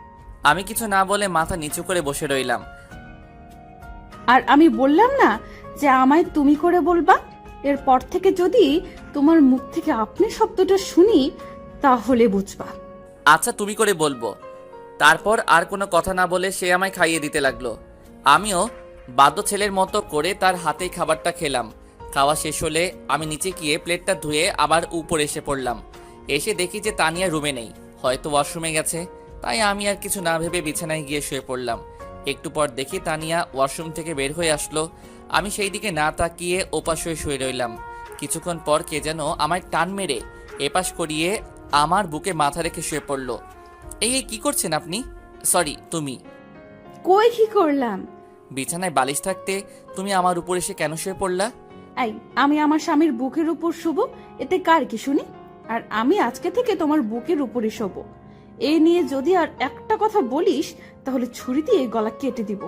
আমি কিছু না বলে মাথা নিচু করে বসে রইলাম। আর আমি বললাম না যে আমায় তুমি করে বলবা? এরপর থেকে যদি তোমার মুখ থেকে আপনি শব্দটা শুনি তাহলে বুঝবা। আচ্ছা, তুমি করে বলবো। তারপর আর কোনো কথা না বলে সে আমায় খাইয়ে দিতে লাগলো। আমিও বাধ্য ছেলের মতো করে তার হাতেই খাবারটা খেলাম। খাওয়া শেষ হলে আমি নিচে গিয়ে প্লেটটা ধুয়ে আবার উপরে এসে পড়লাম। এসে দেখি যে তানিয়া রুমে নেই, হয়তো ওয়াশরুমে গেছে, তাই আমি আর কিছু না ভেবে বিছানায় গিয়ে শুয়ে পড়লাম। একটু পর দেখি তানিয়া ওয়াশরুম থেকে বের হয়ে আসলো। আমি সেই দিকে না তাকিয়ে ওপাশ হয়ে শুয়ে রইলাম। কিছুক্ষণ পর কে যেন আমায় টান মেরে এপাশ করিয়ে আমার বুকে মাথা রেখে শুয়ে পড়লো। এই কি করছেন আপনি? সরি, তুমি? কই কি করলাম? বিছানায় বালিশ থাকতে তুমি আমার উপর এসে কেন শুয়ে পড়লা? এই, আমি আমার স্বামীর বুকের উপর শুব, এতে কার কি শুনি? আর আমি আজকে থেকে তোমার বুকের উপরে শোব। এই নিয়ে যদি আর একটা কথা বলিস তাহলে ছুরি দিয়ে গলা কেটে দিব।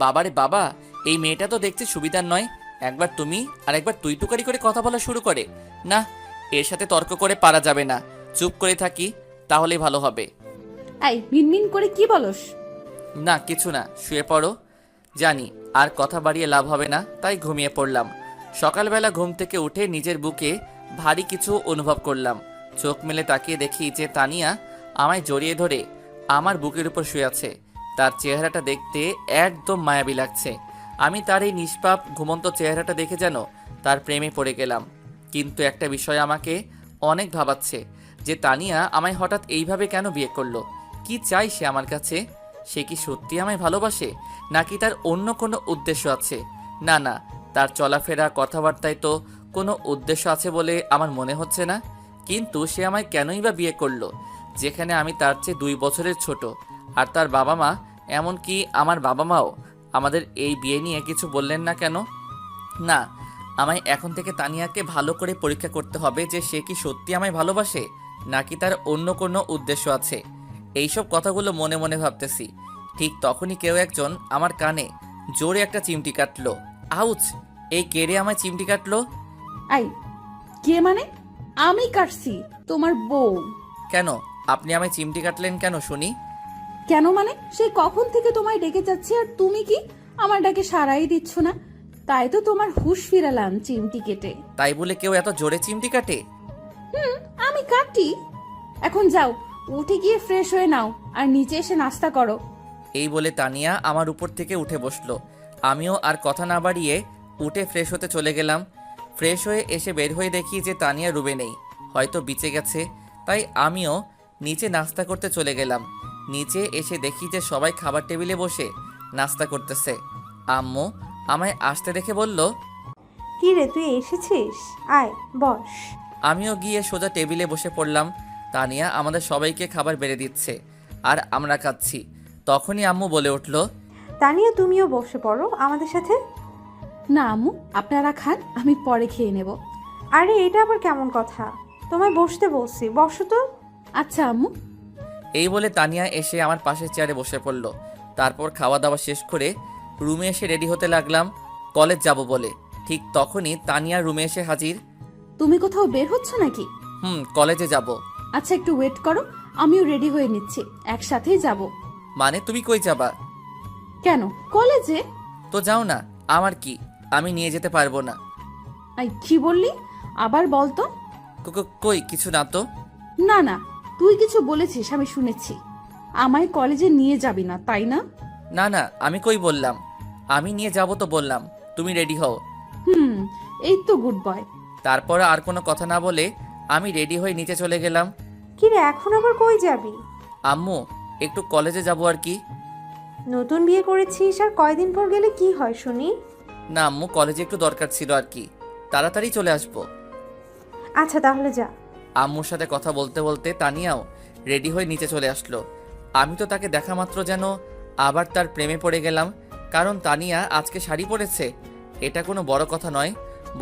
বাবারে বাবা, এই মেয়েটা তো দেখতে সুবিধার নয়। একবার তুমি আর একবার তুই তুকারি করে কথা বলা শুরু করে। না, এর সাথে তর্ক করে পারা যাবে না, চুপ করে থাকি তাহলেই ভালো হবে। এই, মিনমিন করে কি বলস? না কিছু না, শুয়ে পড়ো। জানি আর কথা বাড়িয়ে লাভ হবে না, তাই ঘুমিয়ে পড়লাম। সকালবেলা ঘুম থেকে উঠে নিজের বুকে ভারী কিছু অনুভব করলাম। চোখ মেলে তাকিয়ে দেখি যে তানিয়া আমায় জড়িয়ে ধরে আমার বুকের উপর শুয়ে আছে। তার চেহারাটা দেখতে একদম মায়াবী লাগছে। আমি তার এই নিষ্পাপ ঘুমন্ত চেহারাটা দেখে যেন তার প্রেমে পড়ে গেলাম। কিন্তু একটা বিষয় আমাকে অনেক ভাবাচ্ছে, যে তানিয়া আমায় হঠাৎ এইভাবে কেন বিয়ে করলো? কি চাই সে আমার কাছে? সে কি সত্যি আমায় ভালোবাসে, নাকি তার অন্য কোনো উদ্দেশ্য আছে? না না, তার চলাফেরা কথাবার্তায় তো কোনো উদ্দেশ্য আছে বলে আমার মনে হচ্ছে না। কিন্তু সে আমায় কেনই বা বিয়ে করলো, যেখানে আমি তার চেয়ে 2 বছরের ছোট? আর তার বাবা মা, এমনকি আমার বাবা মাও আমাদের এই বিয়ে নিয়ে কিছু বললেন না কেন? না, আমায় এখন থেকে তানিয়াকে ভালো করে পরীক্ষা করতে হবে যে সে কি সত্যি আমায় ভালোবাসে, নাকি তার অন্য কোনো উদ্দেশ্য আছে। এইসব কথাগুলো মনে মনে ভাবতেছি, ঠিক তখনই কেউ একজন আমার কানে জোরে একটা চিমটি কাটলো। আউচ! এই কেড়ে আমায় চিমটি কাটলো? এই, কে মানে? আমি কাটছি, তোমার বউ। কেন আপনি আমায় চিমটি কাটলেন কেন শুনি? কেন মানে? সেই কখন থেকে তোমায় ডেকে যাচ্ছি, আর তুমি কি আমার ডাকে সাড়াই দিচ্ছ না? তাই তো তোমার হুঁশ ফিরালাম চিমটি কেটে। তাই বলে কেউ এত জোরে চিমটি কাটে? আমি কাটি। এখন যাও, উঠে গিয়ে ফ্রেশ হয়ে নাও আর নিচে এসে নাস্তা করো। এই বলে তানিয়া আমার উপর থেকে উঠে বসলো। আমিও আর কথা না বাড়িয়ে উঠে ফ্রেশ হতে চলে গেলাম। ফ্রেশ হয়ে এসে বের হয়ে দেখি যে তানিয়া রুমে নেই, হয়তো বিচে গেছে। তাই আমিও নিচে নাস্তা করতে চলে গেলাম। নিচে এসে দেখি যে সবাই খাবার টেবিলে বসে নাস্তা করতেছে। আম্মু আমায় আসতে দেখে বলল, কি রে, তুই এসেছিস? আয় বস। আমিও গিয়ে সোজা টেবিলে বসে পড়লাম। তানিয়া আমাদের সবাইকে খাবার বেড়ে দিচ্ছে আর আমরা খাচ্ছি। তখনই আম্মু বলে উঠল, তানিয়া, তুমিও বসে পড়ো আমাদের সাথে। না আম্মু, আপনারা খান, আমি পরে খেয়ে নেব। আরে এটা আবার কেমন কথা? তোমায় বসতে বলছি, বসো তো। আচ্ছা আম্মু। এই বলে তানিয়া এসে আমার পাশের চেয়ারে বসে পড়ল। তারপর খাওয়া দাওয়া শেষ করে রুমে এসে রেডি হতে লাগলাম কলেজ যাব বলে। ঠিক তখনই তানিয়া রুমে এসে হাজির। তুমি কোথাও বের হচ্ছ নাকি? কলেজে যাব। আচ্ছা একটু ওয়েট করো, আমিও রেডি হয়ে নিচ্ছি, একসাথেই যাব। মানে তুমি কই যাবা? কেন, কলেজে? তো যাও না, আমার কি, আমি নিয়ে যেতে পারবো না। আই কি বললি? আবার বল তো। কই কিছু না তো। না না, তুই কিছু বলেছিস, আমি শুনেছি। আমায় কলেজে নিয়ে যাবি না, তাই না? না না, আমি কই বললাম, আমি নিয়ে যাব তো বললাম, তুমি রেডি হও। এই তো গুড বয়। তারপর আর কোনো কথা না বলে আমি রেডি হয়ে নিচে চলে গেলাম। কি রে, এখন আবার কই যাবি? আম্মু একটু কলেজে যাব আর কি। নতুন বিয়ে করেছিস আর কয়দিন পর গেলে কি হয় শুনি? না আম্মু, কলেজে একটু দরকার ছিল আর কি, তাড়াতাড়ি চলে আসবো। আচ্ছা তাহলে যা। আম্মুর সাথে কথা বলতে বলতে তানিয়াও রেডি হয়ে নিচে চলে আসলো। আমি তো তাকে দেখা মাত্র যেন আবার তার প্রেমে পড়ে গেলাম, কারণ তানিয়া আজকে শাড়ি পরেছে। এটা কোনো বড় কথা নয়,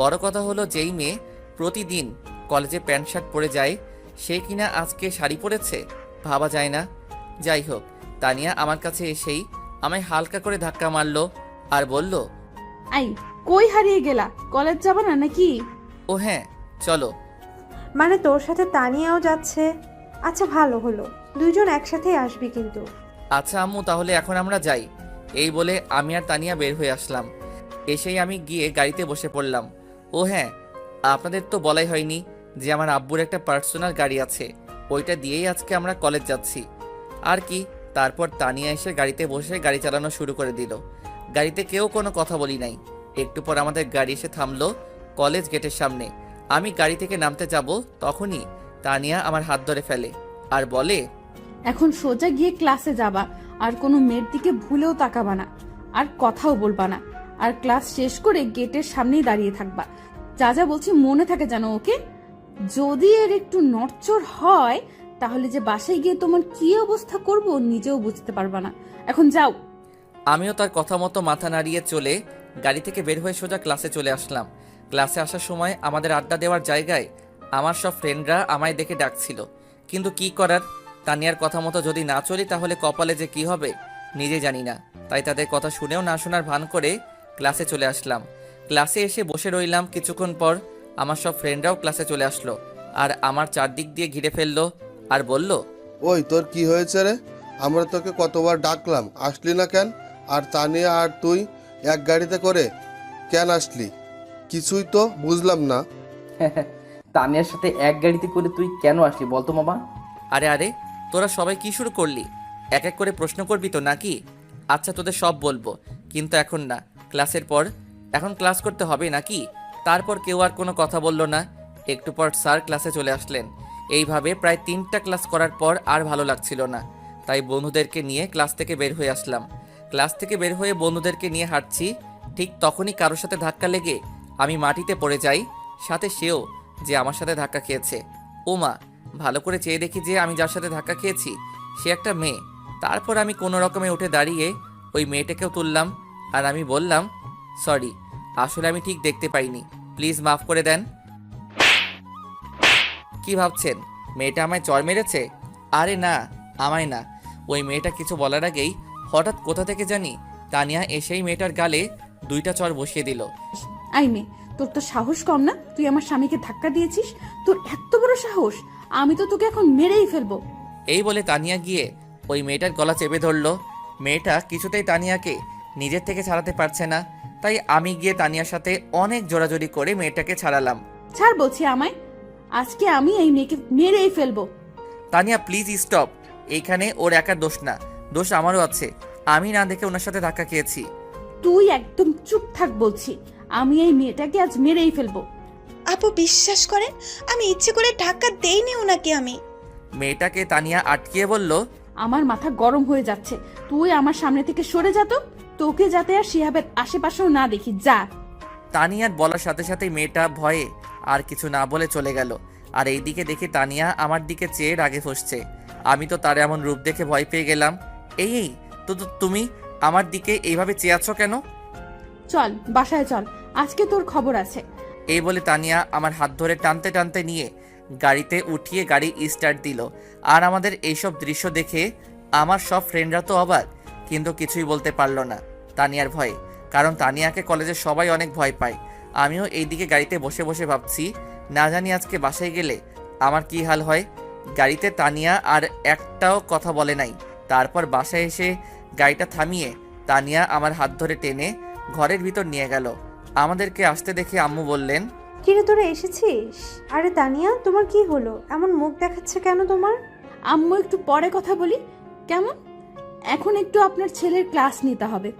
বড় কথা হলো যেই মেয়ে প্রতিদিন কলেজে প্যান্ট শার্ট পরে যায় সে কিনা আজকে শাড়ি পরেছে, ভাবা যায় না। যাই হোক, তানিয়া আমার কাছে এসেই আমায় হালকা করে ধাক্কা মারলো আর বলল, আই কই হারিয়ে গেলা? কলেজ যাবা না নাকি? ও হ্যাঁ চলো। মানে তোর সাথে তানিয়াও যাচ্ছে? আচ্ছা ভালো হলো, দুইজন একসাথেই আসবি কিন্তু। আচ্ছা আম্মু, তাহলে এখন আমরা যাই। এই বলে আমি আর তানিয়া বের হয়ে আসলাম। এসেই আমি গিয়ে গাড়িতে বসে পড়লাম। ও হ্যাঁ, আপনাদের তো বলাই হয়নি যে আমার আব্বুর একটা পার্সোনাল গাড়ি আছে, ওইটা দিয়েই আজকে আমরা কলেজ যাচ্ছি আর কি। তারপর তানিয়া এসে গাড়িতে বসে গাড়ি চালানো শুরু করে দিল। গাড়িতে কেউ কোনো কথা বলি নাই। একটু পর আমাদের গাড়ি এসে থামলো কলেজ গেটের সামনে। আমি গাড়ি থেকে নামতে যাব, তখনই তানিয়া আমার হাত ধরে ফেলে আর বলে, এখন সোজা গিয়ে ক্লাসে যাবা, আর কোনো মেয়ের দিকে ভুলেও তাকাবা না, আর কথাও বলবা না, আর ক্লাস শেষ করে গেটের সামনেই দাঁড়িয়ে থাকবা। যা যা বলছি মনে থাকে জানো, ওকে? যদি এর একটু নড়চড় হয় তাহলে যে বাসায় গিয়ে তোমার কি অবস্থা করব নিজেও বুঝতে পারবা না। এখন যাও। আমিও তার কথা মতো মাথা নাড়িয়ে চলে গাড়ি থেকে বের হয়ে সোজা ক্লাসে চলে আসলাম। ক্লাসে আসার সময় আমাদের আড্ডা দেওয়ার জায়গায় আমার সব ফ্রেন্ডরা আমায় দেখে ডাকছিল, কিন্তু কি করার, তানিয়ার কথা মতো যদি না চলি তাহলে কপালে যে কি হবে নিজে জানি না। তাই তাদের কথা শুনেও না শোনার ভান করে ক্লাসে চলে আসলাম। ক্লাসে এসে বসে রইলাম। কিছুক্ষণ পর আমার সব ফ্রেন্ডরাও ক্লাসে চলে আসলো আর আমার চারদিক দিয়ে ঘিরে ফেললো আর বলল, ওই তোর কি হয়েছে রে? আমরা তোকে কতবার ডাকলাম, আসলি না কেন? আর তানিয়া আর তুই এক গাড়িতে করে কেন আসলি? কিছুই তো বুঝলাম না। তানিয়ার সাথে এক গাড়িতে করে তুই কেন আসলি বলতো মামা? আরে আরে, তোরা সবাই কি শুরু করলি? এক এক করে প্রশ্ন করবি তো নাকি? আচ্ছা তোদের সব বলবো, কিন্তু এখন না, ক্লাসের পর। এখন ক্লাস করতে হবে নাকি? তারপর কেউ আর কোনো কথা বলল না। একটু পর স্যার ক্লাসে চলে আসলেন। এইভাবে প্রায় 3টা ক্লাস করার পর আর ভালো লাগছিল না, তাই বন্ধুদেরকে নিয়ে ক্লাস থেকে বের হয়ে আসলাম। ক্লাস থেকে বের হয়ে বন্ধুদেরকে নিয়ে হাঁটছি, ঠিক তখনই কারোর সাথে ধাক্কা লেগে আমি মাটিতে পড়ে যাই, সাথে সেও যে আমার সাথে ধাক্কা খেয়েছে। ও মা, ভালো করে চেয়ে দেখি যে আমি যার সাথে ধাক্কা খেয়েছি সে একটা মেয়ে। তারপর আমি কোনো রকমে উঠে দাঁড়িয়ে ওই মেয়েটাকেও তুললাম আর আমি বললাম, সরি, আসলে আমি ঠিক দেখতে পাইনি, প্লিজ মাফ করে দেন। কি ভাবছেন মেয়েটা আমায় চর মেরেছে? আরে না, আমায় না। ওই মেয়েটা কিছু বলার আগেই হঠাৎ কোথা থেকে জানি তানিয়া এসেই মেয়েটার গালে 2টা চর বসিয়ে দিল। আই মে, তোর তো সাহস কম না? তুই আমার স্বামীকে ধাক্কা দিয়েছিস? তোর এত বড় সাহস! আমি তো তোকে এখন মেরেই ফেলবো। এই বলে তানিয়া গিয়ে ওই মেয়েটার গলা চেপে ধরলো। মেয়েটা কিছুতেই তানিয়াকে নিজের থেকে ছাড়াতে পারছে না, তাই আমি গিয়ে তানিয়ার সাথে অনেক জোরাজোরি করে মেয়েটাকে ছাড়ালাম। ছাড় বলছি আমায়, আজকে আমি এই মেয়েকে মেরেই ফেলবো। Tania please stop. এইখানে ওর একার দোষ না, দোষ আমারও আছে। আমি না দেখে ওনার সাথে ধাক্কা খেয়েছি। তুই একদম চুপ থাক বলছি। আমি এই মেয়েটাকে আজ মেরেই ফেলবো। আপু বিশ্বাস করেন, আমি ইচ্ছে করে ধাক্কা দেইনি ওনাকে। আমি মেয়েটাকে তানিয়া আটকিয়ে বলল, আমার মাথা গরম হয়ে যাচ্ছে। তুই আমার সামনে থেকে সরে যা তো। তোকে যাতে আর শিহাবের আশেপাশেও না দেখি, যা। তানিয়ার বলার সাথে সাথেই মেয়েটা ভয়ে আর কিছু না বলে চলে গেল। আর এইদিকে দেখি তানিয়া আমার দিকে চেয়ে রাগে ফুঁসছে। আমি তো তার এমন রূপ দেখে ভয় পেয়ে গেলাম। এই তুমি আমার দিকে এইভাবে চেয়ে আছো কেন? চল বাসায় চল, আজকে তোর খবর আছে। এই বলে তানিয়া আমার হাত ধরে টানতে টানতে নিয়ে গাড়িতে উঠিয়ে গাড়ি স্টার্ট দিল। আর আমাদের এইসব দৃশ্য দেখে আমার সব ফ্রেন্ডরা তো অবাক, কিন্তু কিছুই বলতে পারলো না তানিয়ার ভয়ে, কারণ তানিয়াকে কলেজে সবাই অনেক ভয় পায়। আমিও এইদিকে গাড়িতে বসে বসে ভাবছি, না জানি আজকে বাসায় গেলে আমার কি হাল হয়। গাড়িতে তানিয়া আর একটাও কথা বলে নাই। তারপর বাসায় এসে গাড়িটা থামিয়ে তানিয়া আমার হাত ধরে টেনে ঘরের ভিতর নিয়ে গেল। আমাদেরকে আসতে দেখে আম্মু বললেন, কিরে তোরা এসেছিস? আরে তানিয়া, তোমার কি হলো? এমন মুখ দেখাচ্ছে কেন তোমার? আম্মু একটু পরে কথা বলি কেমন? এখন একটু আপনার ছেলের ক্লাস নিতে হবে।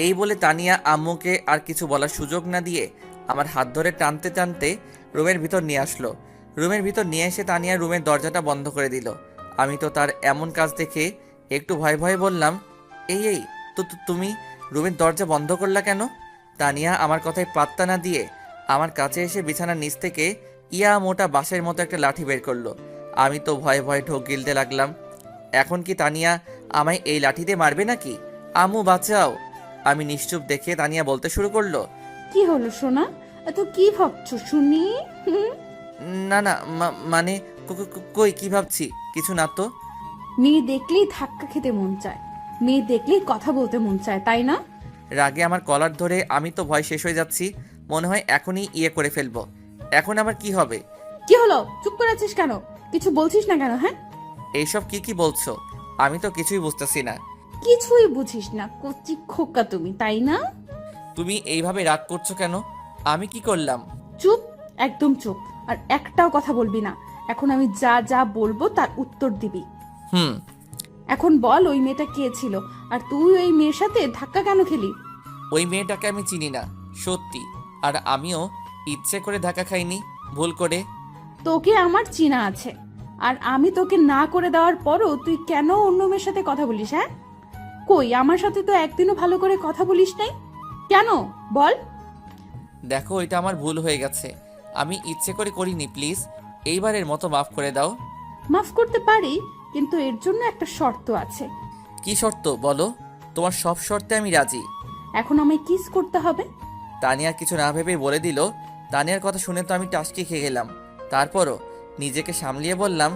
এই বলে তানিয়া আম্মুকে আর কিছু বলার সুযোগ না দিয়ে আমার হাত ধরে টানতে টানতে রুমের ভিতর নিয়ে আসলো। রুমের ভিতর নিয়ে এসে তানিয়া রুমের দরজাটা বন্ধ করে দিল। আমি তো তার এমন কাজ দেখে একটু ভয়ে ভয়ে বললাম, এই তুমি রুমের দরজা বন্ধ করলা কেন? তানিয়া আমার কথায় পাত্তা না দিয়ে আমার কাছে এসে বিছানার নিচ থেকে ইয়া মোটা বাঁশের মতো একটা লাঠি বের করলো। আমি তো ভয়ে ভয়ে ঢোক গিলতে লাগলাম। এখন কি তানিয়া আমায় এই লাঠিতে মারবে নাকি? আম্মু বাঁচাও। আমি নিশ্চুপ দেখে তানিয়া বলতে শুরু করলো, কি হলো সোনা? এত কি ভাবছো শুনি? না না মানে কই কি ভাবছি, কিছু না তো। মেয়ে দেখলেই ধাক্কা খেতে মন চায়, মেয়ে দেখলেই কথা বলতে মন চায়, তাই না? রাগে আমার কলার ধরে আমি তো ভয় শেষ হয়ে যাচ্ছি। মনে হয় এখনই ইয়ে করে ফেলবো। এখন আমার কি হবে? কি হলো? চুপ করে আছিস কেন? কিছু বলছিস না কেন? হ্যাঁ, এইসব কি বলছো? আমি তো কিছুই বুঝতেছি না। কিছুই বুঝিস না, কচি খোকা তুমি, তাই না? তুমি এইভাবে রাগ করছো কেন? আমি কি করলাম? চুপ, একদম চুপ। আর একটাও কথা বলবি না। এখন আমি যা যা বলবো তার উত্তর দিবি। হুম। এখন বল, ওই মেয়েটা কে ছিল? আর তুই ওই মেয়ের সাথে ধাক্কা কেন খেলি? ওই মেয়েটাকে আমি চিনি না, সত্যি। আর আমিও ইচ্ছে করে ধাক্কা খাইনি, ভুল করে। তোকে আমার চিনা আছে, আর আমি তোকে না করে দেওয়ার পরও তুই কেন অন্য মেয়ের সাথে কথা বলিস? হ্যাঁ, কই আমার সাথে তো একদিনও ভালো করে কথা বলিস নাই কেন? বল। দেখো, এটা আমার ভুল হয়ে গেছে। আমি ইচ্ছে করে করিনি, প্লিজ এইবারের মতো মাফ করে দাও। মাফ করতে পারি, কিন্তু এর জন্য একটা শর্ত আছে। কি শর্ত বলো? তোমার সব শর্তে আমি রাজি। এখন আমায় কিস করতে হবে। তানিয়া কিছু না ভেবেই বলে দিল। তানিয়ার কথা শুনে তো আমি টাসকি খেয়ে গেলাম। তারপরও নিজেকে সামলিয়ে বললাম,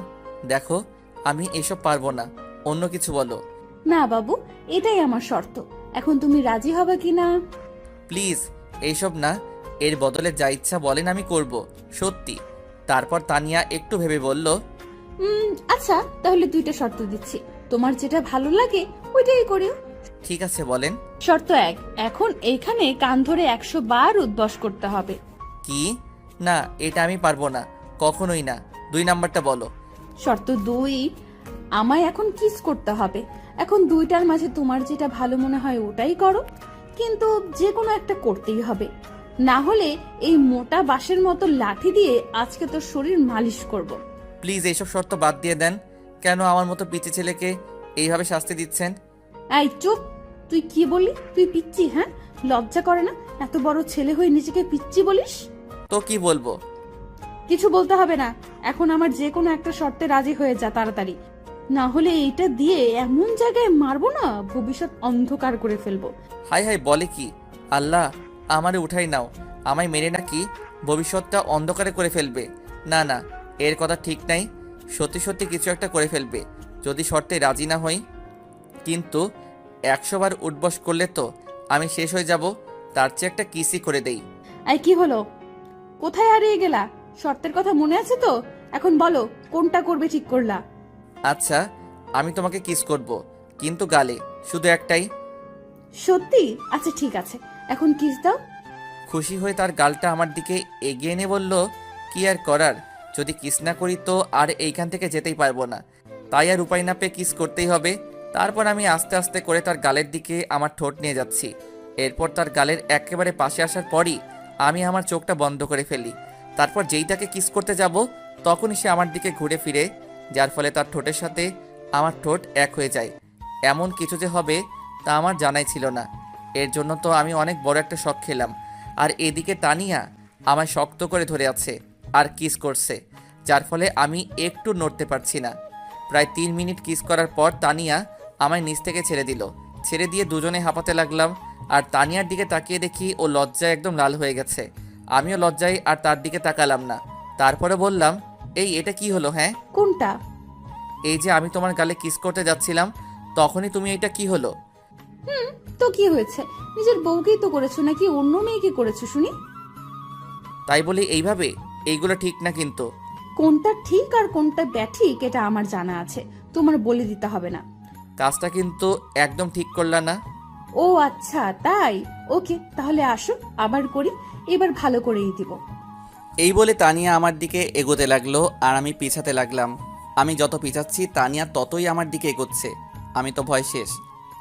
দেখো আমি এসব পারবো না, অন্য কিছু বলো। না বাবু, এটাই আমার শর্ত। এখন তুমি রাজি হবে কিনা? প্লিজ এইসব না, এর বদলে যা ইচ্ছা বলেন আমি করব, সত্যি। তারপর তানিয়া একটু ভেবে বলল, আচ্ছা, তাহলে দুইটা শর্ত দিচ্ছি। তোমার যেটা ভালো লাগে ওইটাই করিও। ঠিক আছে বলেন। শর্ত 1, এখন এইখানে কান ধরে 100 বার উদ্বাস করতে হবে। কি? না, এটা আমি পারবো না, কখনোই না। 2 নাম্বারটা বলো। শর্ত 2, আমায় এখন কিস করতে হবে। এখন দুইটার মাঝে তোমার যেটা ভালো মনে হয় ওটাই করো, কিন্তু যে কোনো একটা করতেই হবে। না হলে এই মোটা বাঁশের মতো লাঠি দিয়ে আজকে তোর শরীর মালিশ করব। প্লিজ এইসব শর্ত বাদ দিয়ে দেন। কেন আমার মতো পিচ্চি ছেলেকে এইভাবে শাস্তি দিচ্ছেন? এই চুপ! তুই কি বললি? তুই পিচ্চি? হ্যাঁ, লজ্জা করে না? এত বড় ছেলে হয়ে নিজেকে পিচ্চি বলিস? তো কি বলবো? কিছু বলতে হবে না। এখন আমার যে কোনো একটা শর্তে রাজি হয়ে যা তাড়াতাড়ি, না হলে এইটা দিয়ে এমন জায়গায় মারবো না, ভবিষ্যৎ অন্ধকার করে ফেলবো। হাই হাই, বলে কি? আল্লাহ, আমারে উঠাই নাও। আমায় মেরে নাকি ভবিষ্যৎটা অন্ধকারে করে ফেলবে? না না, এর কথা ঠিক নাই। সত্যি সত্যি কিছু একটা করে ফেলবে যদি শর্তে রাজি না হই। কিন্তু 100 বার উঠবস করলে তো আমি শেষ হয়ে যাব। তার চেয়ে একটা কিসই করে দেই। এই কি হলো? কোথায় হারিয়ে গেলা? শর্তের কথা মনে আছে তো? এখন বলো, কোনটা করবে ঠিক করলা? আচ্ছা, আমি তোমাকে কিস করব, কিন্তু গালে, শুধু একটাই। সত্যি? আচ্ছা ঠিক আছে, এখন কিস দাও। খুশি হয়ে তার গালটা আমার দিকে এগিয়ে এনে বলল, কি আর করার, যদি কিস না করি তো আর এইখান থেকে যেতেই পারবো না। তাই আর উপায় না পেয়ে কিস করতেই হবে। তারপর আমি আস্তে আস্তে করে তার গালের দিকে আমার ঠোঁট নিয়ে যাচ্ছি। এরপর তার গালের একেবারে পাশে আসার পরই আমি আমার চোখটা বন্ধ করে ফেলি। তারপর যেই তাকে কিস করতে যাব তখনই সে আমার দিকে ঘুরে ফিরে, যার ফলে তার ঠোঁটের সাথে আমার ঠোঁট এক হয়ে যায়। এমন কিছু যে হবে তা আমার জানাই ছিল না। এর জন্য তো আমি অনেক বড় একটা শক খেলাম। আর এদিকে তানিয়া আমায় শক্ত করে ধরে আছে আর কিস করছে, যার ফলে আমি একটু নড়তে পারছি না। প্রায় 3 মিনিট কিস করার পর তানিয়া আমায় নিচ থেকে ছেড়ে দিল। ছেড়ে দিয়ে দুজনে হাঁপাতে লাগলাম। আর তানিয়ার দিকে তাকিয়ে দেখি ও লজ্জায় একদম লাল হয়ে গেছে। আমিও লজ্জায় আর তার দিকে তাকালাম না। তারপরে বললাম, এই এটা কি হলো? হ্যাঁ, কোনটা? এই যে আমি তোমার গালে কিস করতে যাচ্ছিলাম তখনই তুমি এটা কি হলো? তো কি হয়েছে? নিজের বউকেই তো করেছো, নাকি অন্য মেয়েকে করেছো শুনি? তাই বলি এইভাবে? এইগুলো ঠিক না কিন্তু। কোনটা ঠিক আর কোনটা ব্যাঠিক এটা আমার জানা আছে, তোমার বলে দিতে হবে না। কাজটা কিন্তু একদম ঠিক করলা না। ও আচ্ছা তাই, ওকে তাহলে আসো আবার করি, এবার ভালো করেই দিব। এই বলে তানিয়া আমার দিকে এগোতে লাগলো আর আমি পিছাতে লাগলাম। আমি যত পিছাচ্ছি তানিয়া ততই আমার দিকে এগোচ্ছে। আমি তো ভয় শেষ।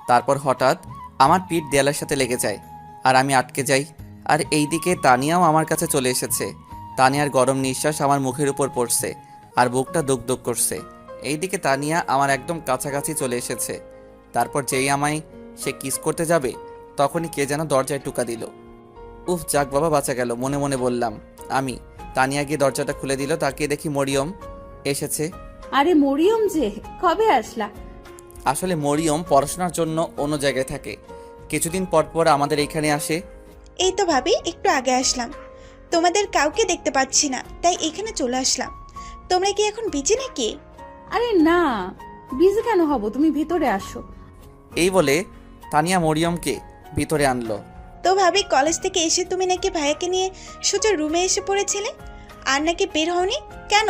তারপর হঠাৎ আমার পিঠ দেয়ালের সাথে লেগে যায় আর আমি আটকে যাই। আর এইদিকে তানিয়াও আমার কাছে চলে এসেছে। তানিয়ার গরম নিঃশ্বাস আমার মুখের উপর পড়ছে আর বুকটা দুক দুক করছে। এইদিকে তানিয়া আমার একদম কাছাকাছি চলে এসেছে। তারপর যেই আমায় সে কিস করতে যাবে তখনই কে যেন দরজায় টোকা দিল। উফ, যাক বাবা, বাঁচা গেল, মনে মনে বললাম আমি। তানিয়া গিয়ে দরজাটা খুলে দিল। তাকিয়ে দেখি মরিয়ম এসেছে। আরে মরিয়ম যে, কবে আসলা? আসলে মরিয়ম পড়াশোনার জন্য অন্য জায়গায় থাকে, কিছুদিন পর পর আমাদের এখানে আসে। এই তো ভাবি, একটু আগে আসলাম, তোমাদের কাউকে দেখতে পাচ্ছি না, তাই এখানে চলে আসলাম। তোমরা কি এখন বিজি নাকি? আরে না, বিজি কেন হব, তুমি ভিতরে আসো। এই বলে তানিয়া মরিয়মকে ভিতরে আনলো। তো ভাবি, কলেজ থেকে এসে তুমি নাকি ভাইয়াকে নিয়ে সোজা রুমে এসে পড়েছিলে, আর নাকি বের হওনি কেন?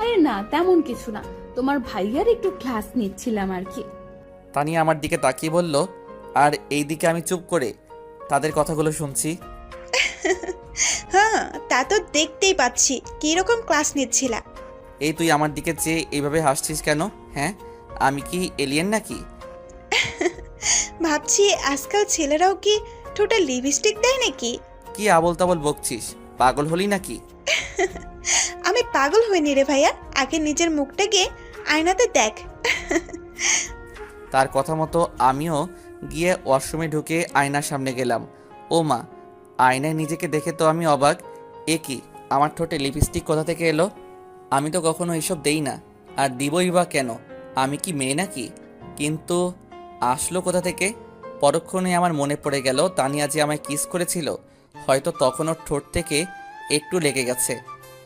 আরে না, তেমন কিছু না, তোমার ভাইয়ার একটু ক্লাস নিচ্ছিলাম আর কি। তানিয়া আমার দিকে তাকিয়ে বলল, আর এই দিকে আমি চুপ করে তাদের কথাগুলো শুনছি। হ্যাঁ, তা তো দেখতেই পাচ্ছি। কিরকম ক্লাস নিচ্ছিলা? এই তুই আমার দিকে চেয়ে এইভাবে হাসছিস কেন? হ্যাঁ, আমি কি এলিয়েন নাকি? ভাবছি আজকাল ছেলেরাও কি ঠোঁটে লিপস্টিক দেয় নাকি? কি আবল তাবল বকছিস? পাগল হলি নাকি? আমি পাগল হইনি রে ভাইয়া, আগে নিজের মুখটা গিয়ে আয়নাতে দেখ। তার কথা মতো আমিও গিয়ে ওয়াশরুমে ঢুকে আয়নার সামনে গেলাম। ও মা, আয়নায় নিজেকে দেখে তো আমি অবাক। এ কি, আমার ঠোঁটে লিপস্টিক কোথা থেকে এলো? আমি তো কখনো এসব দেই না, আর দিবই বা কেন? আমি কি মেয়ে নাকি? কিন্তু আসলো কোথা থেকে? পরক্ষণে আমার মনে পড়ে গেল তানিয়া যে আমায় কিস করেছিল, হয়তো তখন ওর ঠোঁট থেকে একটু লেগে গেছে।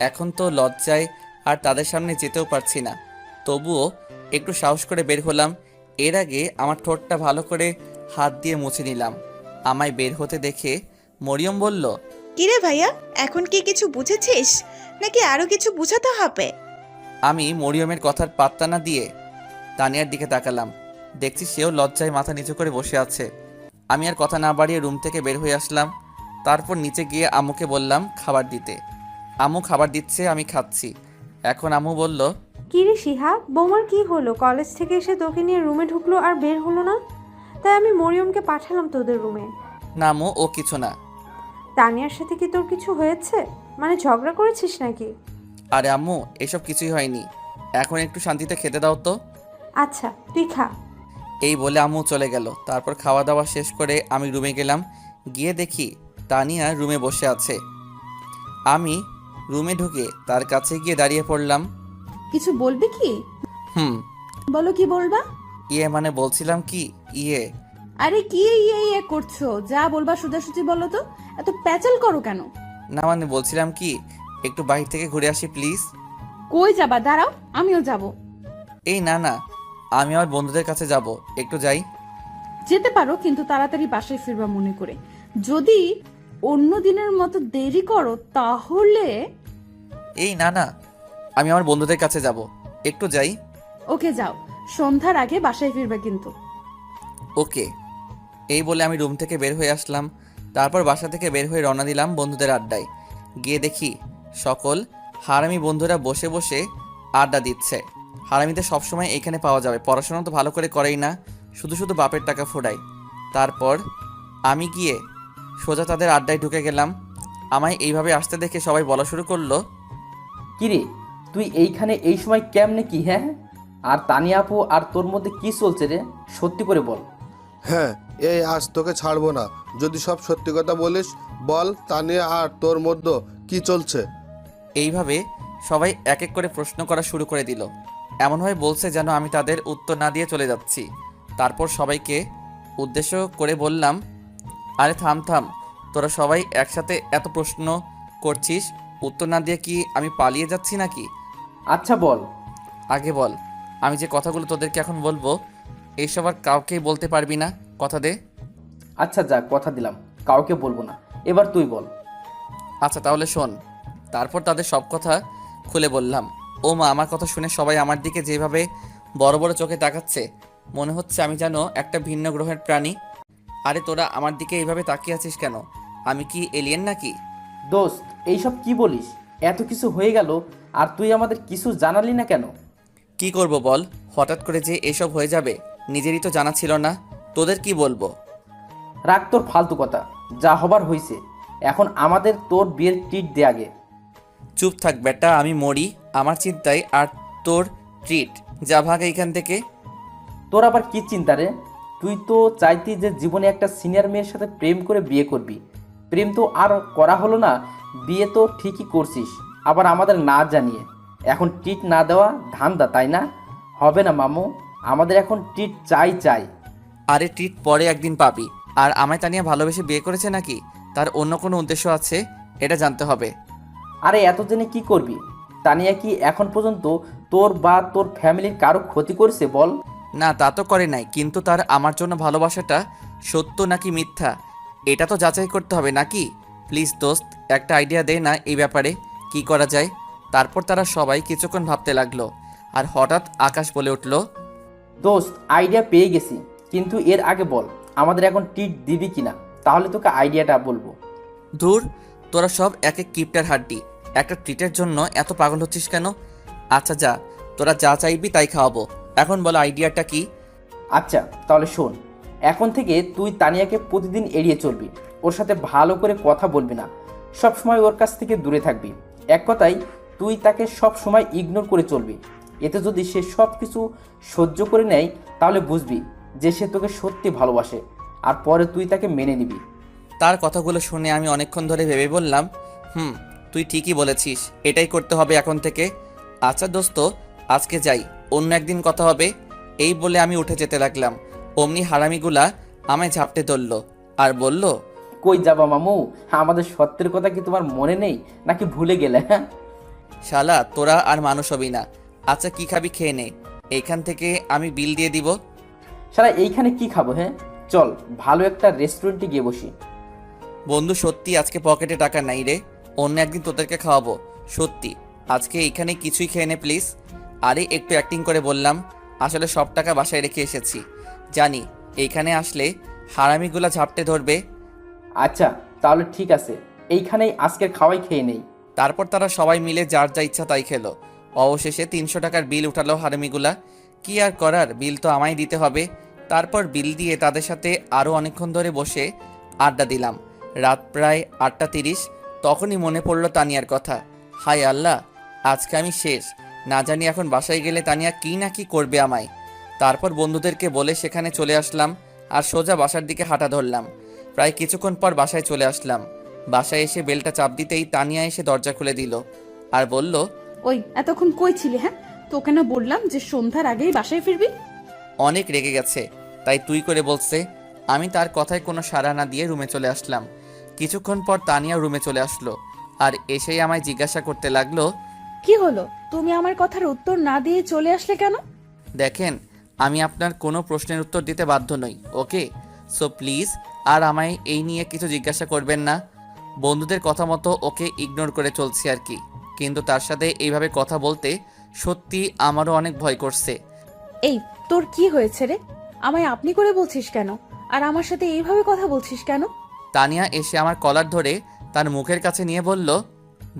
এখন তো লজ্জায় আর তাদের সামনে যেতেও পারছি না, তবুও একটু সাহস করে বের হলাম। এর আগে আমার ঠোঁটটা ভালো করে হাত দিয়ে মুছে নিলাম। আমায় বের হতে দেখে মরিয়ম বলল, কিরে ভাইয়া, এখন কি কিছু বুঝেছিস নাকি আরো কিছু বুঝাতে হবে? আমি মরিয়মের কথার পাত্তা না দিয়ে তানিয়ার দিকে তাকালাম। দেখছি সেও লজ্জায় মাথা নিচু করে বসে আছে। আমি আর কথা না বাড়িয়ে রুম থেকে বের হয়ে আসলাম। তারপর নিচে গিয়ে আম্মুকে বললাম খাবার দিতে। আম্মু খাবার দিচ্ছে, আমি খাচ্ছি। এখন আম্মু বলল, কি রে শিহাব, বৌমার কি হলো? কলেজ থেকে এসে তোকে নিয়ে রুমে ঢুকলো আর বের হলো না, তাই আমি মরিয়মকে পাঠালাম তোদের রুমে। না আম্মু, ও কিছু না। তানিয়ার সাথে কি তোর কিছু হয়েছে? মানে ঝগড়া করেছিস নাকি? আরে আম্মু, এসব কিছুই হয়নি। এখন একটু শান্তিতে খেতে দাও তো। আচ্ছা তুই খা। এই বলে আম্মু চলে গেল। তারপর খাওয়া দাওয়া শেষ করে আমি রুমে গেলাম। গিয়ে দেখি তানিয়া রুমে বসে আছে। আমি রুমে ঢুকে তার কাছে গিয়ে দাঁড়িয়ে পড়লাম। কিছু বলবে কি? বলো, কি বলবা? মানে বলছিলাম কি, আরে কি ইয়ে করছো, যা বলবা সোজাসুজি বলো তো, এত প্যাচাল করো কেন? না মানে বলছিলাম কি, একটু বাইরে থেকে ঘুরে আসি প্লিজ। কই যাবা? দাঁড়াও, আমিও যাব। এই না না, আমি আমার বন্ধুদের কাছে যাব, একটু যাই। যেতে পারো, কিন্তু তাড়াতাড়ি বাসায় ফিরবা মনে করে। যদি অন্য দিনের মতো দেরি করো তাহলে। এই না না, আমি আমার বন্ধুদের কাছে যাব, একটু যাই। ওকে যাও, সন্ধ্যার আগে বাসায় ফিরবা কিন্তু। ওকে। এই বলে আমি রুম থেকে বের হয়ে আসলাম। তারপর বাসা থেকে বের হয়ে রওনা দিলাম বন্ধুদের আড্ডায়। গিয়ে দেখি সকল হারামি বন্ধুরা বসে বসে আড্ডা দিচ্ছে। হারামিদের সবসময় এখানে পাওয়া যাবে, পড়াশোনা তো ভালো করে করেই না, শুধু শুধু বাপের টাকা ফোড়ায়। তারপর আমি গিয়ে সোজা তাদের আড্ডায় ঢুকে গেলাম। আমায় এইভাবে আসতে দেখে সবাই বলা শুরু করলো, কিরে তুই এইখানে এই সময় কেমনে কি? হ্যাঁ, আর তানিয়া আপু আর তোর মধ্যে কি চলছে রে? সত্যি করে বল। হ্যাঁ, এই আজ তোকে ছাড়বো না। যদি সব সত্যি কথা বলিস, বল তানিয়া আর তোর মধ্যে কি চলছে। এইভাবে সবাই এক এক করে প্রশ্ন করা শুরু করে দিল। এমনভাবে বলছে যেন আমি তাদের উত্তর না দিয়ে চলে যাচ্ছি। তারপর সবাইকে উদ্দেশ্য করে বললাম, আরে থাম থাম, তোরা সবাই একসাথে এত প্রশ্ন করছিস, উত্তর না দিয়ে কি আমি পালিয়ে যাচ্ছি নাকি? আচ্ছা বল। আগে বল, আমি যে কথাগুলো তোদেরকে এখন বলবো এইসব আর কাউকেই বলতে পারবি না, কথা দে। আচ্ছা যা, কথা দিলাম, কাউকে বলবো না। এবার তুই বল। আচ্ছা তাহলে শোন। তারপর তাদের সব কথা খুলে বললাম। ও মা, আমার কথা শুনে সবাই আমার দিকে যেভাবে বড় বড় চোখে তাকাচ্ছে, মনে হচ্ছে আমি যেন একটা ভিন্ন গ্রহের প্রাণী। আরে তোরা আমার দিকে এইভাবে তাকিয়ে আছিস কেন? আমি কি এলিয়েন নাকি? দোস্ত, এইসব কি বলিস? এত কিছু হয়ে গেল আর তুই আমাদের কিছু জানালি না কেন? কি করব বল, হঠাৎ করে যে এসব হয়ে যাবে নিজেরই তো জানা ছিল না। তোদের কি বলবো? রাখ তোর ফালতু কথা, যা হবার হয়েছে। এখন আমাদের তোর বিয়ের ট্রিট দে আগে। চুপ থাক বেটা, আমি মরি আমার চিন্তায়, আর তোর ট্রিট। যা ভাগ এইখান থেকে। তোর আবার কি চিন্তা রে? তুই তো চাইতি যে জীবনে একটা সিনিয়র মেয়ের সাথে প্রেম করে বিয়ে করবি। প্রেম তো আর করা হলো না, বিয়ে তো ঠিকই করছিস, আবার আমাদের না জানিয়ে। এখন ট্রিট না দেওয়া ধান্দা, তাই না? হবে না মামু, আমাদের এখন ট্রিট চাই চাই। আরে ট্রিট পরে একদিন পাবি। আর আমায় তানিয়া ভালোবেসে বিয়ে করেছে নাকি তার অন্য কোনো উদ্দেশ্য আছে, এটা জানতে হবে। আরে এত জেনে কি করবি? তানিয়া কি এখন পর্যন্ত তোর বা তোর ফ্যামিলির কারো ক্ষতি করেছে বল? না, তা তো করে নাই, কিন্তু তার আমার জন্য ভালোবাসাটা সত্য নাকি মিথ্যা এটা তো যাচাই করতে হবে নাকি? প্লিজ দোস্ত, একটা আইডিয়া দে না এই ব্যাপারে, কি করা যায়। তারপর তারা সবাই কিছুক্ষণ ভাবতে লাগলো, আর হঠাৎ আকাশ বলে উঠল, দোস্ত, আইডিয়া পেয়ে গেছি, কিন্তু এর আগে বল আমাদের এখন ট্রিট দিবি কিনা, তাহলে তোকে আইডিয়াটা বলবো। ধুর, তোরা সব এক এক কিপটার হাড্ডি, একটা ট্রিটের জন্য এত পাগল হচ্ছিস কেন? আচ্ছা যা, তোরা যা চাইবি তাই খাওয়াবো। এখন বলো আইডিয়াটা কি? আচ্ছা তাহলে শোন, এখন থেকে তুই তানিয়াকে প্রতিদিন এড়িয়ে চলবি, ওর সাথে ভালো করে কথা বলবি না, সব সময় ওর কাছ থেকে দূরে থাকবি। এক কথায় তুই তাকে সব সময় ইগনোর করে চলবি। এতে যদি সে সব কিছু সহ্য করে নেয়, তাহলে বুঝবি যে সে তোকে সত্যি ভালোবাসে, আর পরে তুই তাকে মেনে নিবি। তার কথাগুলো শুনে আমি অনেকক্ষণ ধরে ভেবে বললাম, তুই ঠিকই বলেছিস, এটাই করতে হবে এখন থেকে। আচ্ছা দোস্ত, আজকে যাই, অন্য একদিন কথা হবে। এই বলে আমি উঠে যেতে লাগলাম। অমনি হারামিগুলা আমায় ঝাপটে ধরল আর বলল, কই যাবা মামু? আমাদের সত্যের কথা কি তোমার মনে নেই নাকি ভুলে গেলে? হ্যাঁ শালা তোরা আর মানুষ হবি না। আচ্ছা কি খাবি খেয়ে নে, এইখান থেকে আমি বিল দিয়ে দিব। সারা এইখানে কি খাবো? হ্যাঁ চল ভালো একটা রেস্টুরেন্টে গিয়ে বসি। বন্ধু সত্যি আজকে পকেটে টাকা নাই রে, অন্য একদিন তোদেরকে খাওয়াবো। সত্যি আজকে এইখানে কিছুই খেয়ে নে প্লিজ। আরে একটু অ্যাক্টিং করে বললাম, আসলে সব টাকা বাসায় রেখে এসেছি। জানি এইখানে আসলে হারামিগুলা ঝাপটে ধরবে। আচ্ছা তাহলে ঠিক আছে, এইখানেই আজকের খাওয়াই খেয়ে নেই। তারপর তারা সবাই মিলে যার যা ইচ্ছা তাই খেলো। অবশেষে 300 টাকার বিল উঠালো হারামিগুলা। কি আর করার, বিল তো আমায় দিতে হবে। তারপর বিল দিয়ে তাদের সাথে আরও অনেকক্ষণ ধরে বসে আড্ডা দিলাম। রাত প্রায় 8:30। তখনই মনে পড়ল তানিয়ার কথা। হায় আল্লাহ, আজকে আমি শেষ। না জানি এখন বাসায় গেলে তানিয়া কি না কি করবে আমায়। তারপর বন্ধুদেরকে বলে সেখানে চলে আসলাম আর সোজা বাসার দিকে হাঁটা ধরলাম। প্রায় কিছুক্ষণ পর বাসায় চলে আসলাম। বাসায় এসে বেলটা চাপ দিতেই তানিয়া এসে দরজা খুলে দিল আর বলল, ওই এতক্ষণ কই ছিলি? হ্যাঁ, তোকে না বললাম যে সন্ধ্যার আগেই বাসায় ফিরবি? অনেক রেগে গেছে তাই তুই করে বলছে। আমি তার কথায় কোনো সাড়া না দিয়ে রুমে চলে আসলাম। কিছুক্ষণ পর তানিয়া রুমে চলে আসলো আর এসেই আমায় জিজ্ঞাসা করতে লাগলো, কি হলো, তুমি আমার কথার উত্তর না দিয়ে চলে আসলে কেন? দেখেন, আমি আপনার কোনো প্রশ্নের উত্তর দিতে বাধ্য নই, ওকে? সো প্লিজ আর আমায় এই নিয়ে কিছু জিজ্ঞাসা করবেন না। বন্ধুদের কথা মতো ওকে ইগনোর করে চলছি আর কি, কিন্তু তার সাথে এইভাবে কথা বলতে সত্যি আমারও অনেক ভয় করছে। এই তোর কি হয়েছে রে? আমায় আপনি করে বলছিস কেন? আর আমার সাথে এইভাবে কথা বলছিস কেন? তানিয়া এসে আমার কলার ধরে তার মুখের কাছে নিয়ে বলল,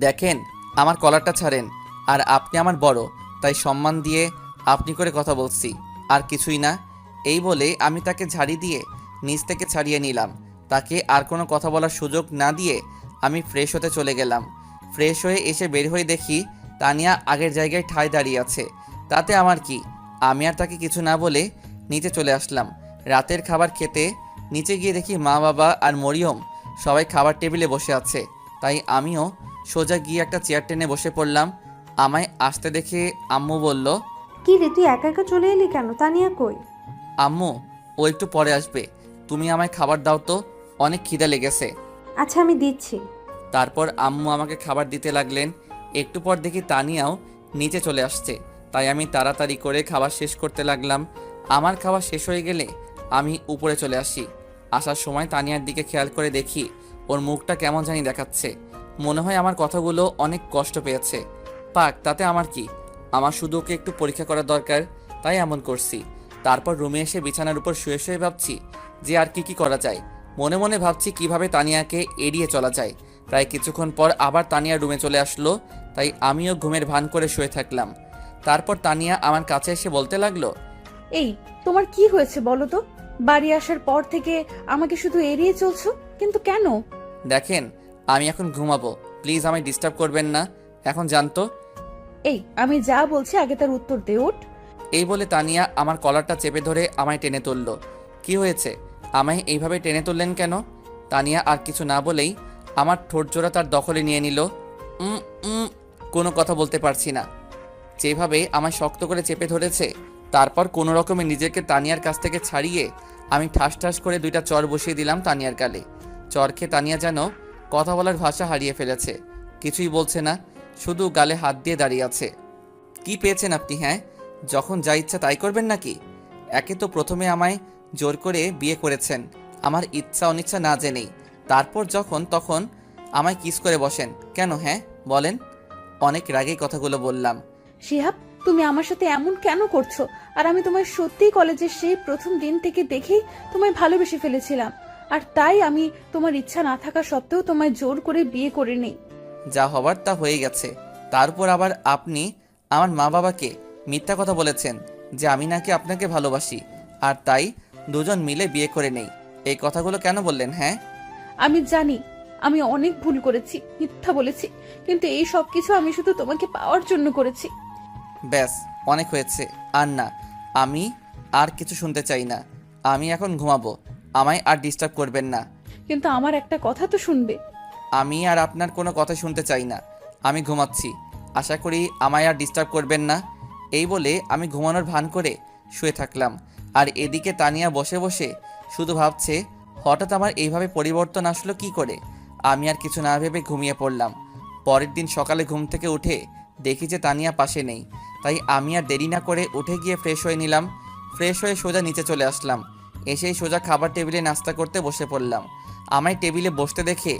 দেখেন আমার কলারটা ছাড়েন। আর আপনি আমার বড়, তাই সম্মান দিয়ে আপনি করে কথা বলছি, আর কিছুই না। এই বলে আমি তাকে ঝাড়ি দিয়ে নিচ থেকে ছাড়িয়ে নিলাম। তাকে আর কোনো কথা বলার সুযোগ না দিয়ে আমি ফ্রেশ হতে চলে গেলাম। ফ্রেশ হয়ে এসে বের হয়ে দেখি তানিয়া আগের জায়গায় ঠায় দাঁড়িয়ে আছে। তাতে আমার কি, আমি আর তাকে কিছু না বলে নিচে চলে আসলাম। রাতের খাবার খেতে নিচে গিয়ে দেখি মা বাবা আর মরিয়ম সবাই খাবার টেবিলে বসে আছে। তাই আমিও সোজা গিয়ে একটা চেয়ার টেনে বসে পড়লাম। আমায় আসতে দেখে আম্মু বলল, কি রে, তুই একা একা চলে এলি কেন? তানিয়া কই? আম্মু ও একটু পরে আসবে, তুমি আমায় খাবার দাও তো, অনেক খিদে লেগেছে। আচ্ছা, আমি দিচ্ছি। তারপর আম্মু আমাকে খাবার দিতে লাগলেন। একটু পর দেখি তানিয়াও নিচে চলে আসছে। তাই আমি তাড়াতাড়ি করে খাবার শেষ করতে লাগলাম। আমার খাওয়া শেষ হয়ে গেলে আমি উপরে চলে আসি। আসার সময় তানিয়ার দিকে খেয়াল করে দেখি ওর মুখটা কেমন জানি দেখাচ্ছে। মনে হয় আমার কথাগুলো অনেক কষ্ট পেয়েছে। পাক, তাতে আমার কি, আমার শুধু ওকে একটু পরীক্ষা করা দরকার, তাই এমন করছি। তারপর রুমে এসে বিছানার উপর শুয়ে শুয়ে ভাবছি যে আর কি করা যায়। মনে মনে ভাবছি কিভাবে তানিয়াকে এড়িয়ে চলা যায়। প্রায় কিছুক্ষণ পর আবার তানিয়া রুমে চলে আসলো, তাই আমিও ঘুমের ভান করে শুয়ে থাকলাম। তারপর তানিয়া আমার কাছে এসে বলতে লাগলো, এই, তোমার কি হয়েছে বলো তো? বাড়ি আসার পর থেকে আমাকে শুধু এড়িয়ে চলছো, কিন্তু কেন? দেখেন আমি এখন ঘুমাবো, প্লিজ আমায় ডিস্টার্ব করবেন না, এখন জানতো। এই, আমি যা বলছি আগে তার উত্তর দে, ওঠ। এই বলে তানিয়া আমার কলারটা চেপে ধরে আমায় টেনে তুলল। কি হয়েছে, আমায় এইভাবে টেনে তুললেন কেন? তানিয়া আর কিছু না বলেই আমার ঠোঁট জোড়া তার দখলে নিয়ে নিল। উম উম কোনো কথা বলতে পারছি না। যেভাবে আমায় শক্ত করে চেপে ধরেছে, তারপর কোনো রকমে নিজেকে তানিয়ার কাছ থেকে ছাড়িয়ে আমি ঠাস ঠাস করে 2টা চর বসিয়ে দিলাম তানিয়ার গালে। চর খেয়ে তানিয়া যেন কথা বলার ভাষা হারিয়ে ফেলেছে, কিছুই বলছে না, শুধু গালে হাত দিয়ে দাঁড়িয়ে আছে। কি পেয়েছেন আপনি? হ্যাঁ, যখন যা ইচ্ছা তাই করবেন নাকি? একে তো প্রথমে আমায় জোর করে বিয়ে করেছেন আমার ইচ্ছা অনিচ্ছা না জেনেই, তারপর যখন তখন আমায় কিস করে বসেন কেন? হ্যাঁ বলেন। অনেক রাগেই কথাগুলো বললাম। শিহাব, তুমি আমার সাথে এমন কেন করছো? আর আমি তোমায় সত্যিই কলেজের সেই প্রথম দিন থেকে দেখেই তোমায় ভালোবেসে ফেলেছিলাম, আর তাই আমি তোমার ইচ্ছা না থাকা সত্ত্বেও তোমায় জোর করে বিয়ে করে নেই। যা হবার তা হয়ে গেছে। তারপর আবার আপনি আমার মা বাবাকে মিথ্যা কথা বলেছেন যে আমি নাকি আপনাকে ভালোবাসি, আর তাই দুজন মিলে বিয়ে করে নেই। এই কথাগুলো কেন বললেন? হ্যাঁ, আমি জানি আমি অনেক ভুল করেছি, মিথ্যা বলেছি, কিন্তু এই সব কিছু আমি শুধু তোমাকে পাওয়ার জন্য করেছি। ব্যাস, অনেক হয়েছে। আর না, আমি আর কিছু শুনতে চাই না। আমি এখন ঘুমাবো, আমায় আর ডিস্টার্ব করবেন না। কিন্তু আমার একটা কথা তো শুনবে। আমি আর আপনার কোনো কথা শুনতে চাই না, আমি ঘুমাচ্ছি। আশা করি আমায় আর ডিস্টার্ব করবেন না। এই বলে আমি ঘুমানোর ভান করে শুয়ে থাকলাম। আর এদিকে তানিয়া বসে বসে শুধু ভাবছে হঠাৎ আমার এইভাবে পরিবর্তন আসলো কি করে। আমি আর কিছু না ভেবে ঘুমিয়ে পড়লাম। পরের দিন সকালে ঘুম থেকে উঠে দেখি যে তানিয়া পাশে নেই, তাই আমি আর দেরি না করে উঠে গিয়ে ফ্রেশ হয়ে নিলাম। ফ্রেশ হয়ে সোজা নিচে চলে আসলাম। এসেই সোজা খাবার টেবিলে নাস্তা করতে বসে পড়লাম। আমায় টেবিলে বসতে দেখে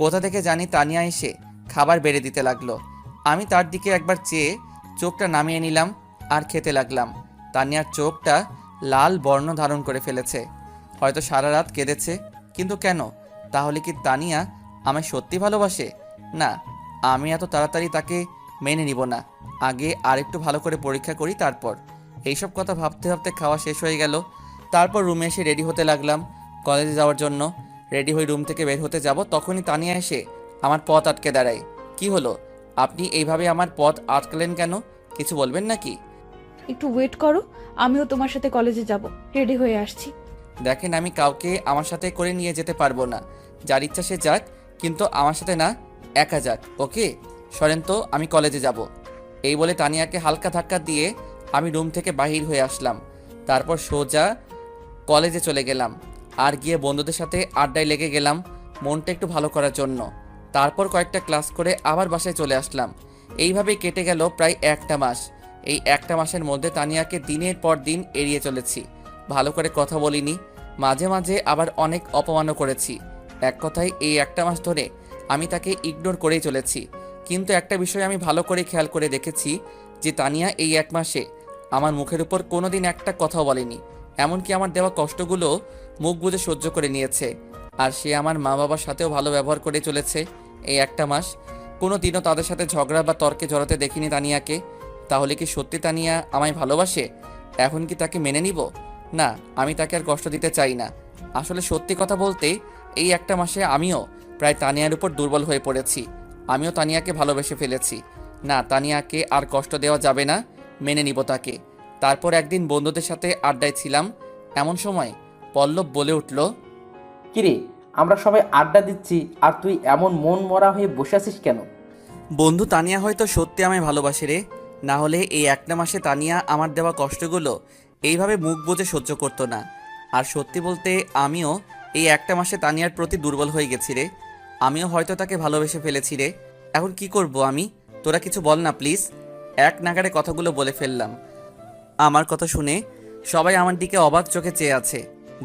কোথা থেকে জানি তানিয়া এসে খাবার বেড়ে দিতে লাগলো। আমি তার দিকে একবার চেয়ে চোখটা নামিয়ে নিলাম আর খেতে লাগলাম। তানিয়ার চোখটা লাল বর্ণ ধারণ করে ফেলেছে, হয়তো সারা রাত কেঁদেছে। কিন্তু কেন? তাহলে কি তানিয়া আমায় সত্যি ভালোবাসে? না, আমি এত তাড়াতাড়ি তাকে মেনে নিব না। আগে আরেকটু ভালো করে পরীক্ষা করি, তারপর। এইসব কথা ভাবতে ভাবতে খাওয়া শেষ হয়ে গেল। তারপর রুমে এসে রেডি হতে লাগলাম কলেজে যাওয়ার জন্য। রেডি হয়ে রুম থেকে বের হতে যাব, তখনই তানিয়া এসে আমার পথ আটকে দাঁড়ায়। কি হলো, আপনি এইভাবে আমার পথ আটকালেন কেন? কিছু বলবেন নাকি? একটু ওয়েট করো, আমিও তোমার সাথে কলেজে যাব, রেডি হয়ে আসছি। দেখেন, আমি কাউকে আমার সাথে করে নিয়ে যেতে পারবো না। যার ইচ্ছা সে যাক, কিন্তু আমার সাথে না, একা যাক। ওকে সরেন তো, আমি কলেজে যাব। এই বলে তানিয়াকে হালকা ধাক্কা দিয়ে আমি রুম থেকে বাহির হয়ে আসলাম। তারপর সোজা কলেজে চলে গেলাম আর গিয়ে বন্ধুদের সাথে আড্ডায় লেগে গেলাম মনটা একটু ভালো করার জন্য। তারপর কয়েকটা ক্লাস করে আবার বাসায় চলে আসলাম। এইভাবেই কেটে গেল প্রায় একটা মাস। এই একটা মাসের মধ্যে তানিয়াকে দিনের পর দিন এড়িয়ে চলেছি, ভালো করে কথা বলিনি, মাঝে মাঝে আবার অনেক অপমানও করেছি। এক কথায় এই একটা মাস ধরে আমি তাকে ইগনোর করেই চলেছি। কিন্তু একটা বিষয় আমি ভালো করে খেয়াল করে দেখেছি যে তানিয়া এই এক মাসে আমার মুখের উপর কোনোদিন একটা কথাও বলেনি। এমনকি আমার দেওয়া কষ্টগুলো মুখ বুজে সহ্য করে নিয়েছে। আর সে আমার মা বাবার সাথেও ভালো ব্যবহার করে চলেছে এই একটা মাস। কোনো দিনও তাদের সাথে ঝগড়া বা তর্কে জড়াতে দেখিনি তানিয়াকে। তাহলে কি সত্যি তানিয়া আমায় ভালোবাসে? এখন কি তাকে মেনে নিব? না, আমি তাকে আর কষ্ট দিতে চাই না। আসলে সত্যি কথা বলতে এই একটা মাসে আমিও প্রায় তানিয়ার উপর দুর্বল হয়ে পড়েছি। আমিও তানিয়াকে ভালোবেসে ফেলেছি। না, তানিয়াকে আর কষ্ট দেওয়া যাবে না, মেনে নিব তাকে। তারপর একদিন বন্ধুদের সাথে আড্ডায় ছিলাম, এমন সময় পল্লব বলে উঠল, কিরে, আমরা সবাই আড্ডা দিচ্ছি আর তুই এমন মন মরা হয়ে বসে আছিস কেন? বন্ধু তানিয়া হয়তো সত্যি আমায় ভালোবাসে রে। না হলে এই একটা মাসে তানিয়া আমার দেওয়া কষ্টগুলো এইভাবে মুখ বুজে সহ্য করতো না। আর সত্যি বলতে আমিও এই একটা মাসে তানিয়ার প্রতি দুর্বল হয়ে গেছি রে। আমিও হয়তো তাকে ভালোবেসে ফেলেছি রে। এখন কি করব আমি? তোরা কিছু বল না প্লিজ। এক নাগাড়ে কথাগুলো বলে ফেললাম। আমার কথা শুনে সবাই আমার দিকে অবাক চোখে চেয়ে আছে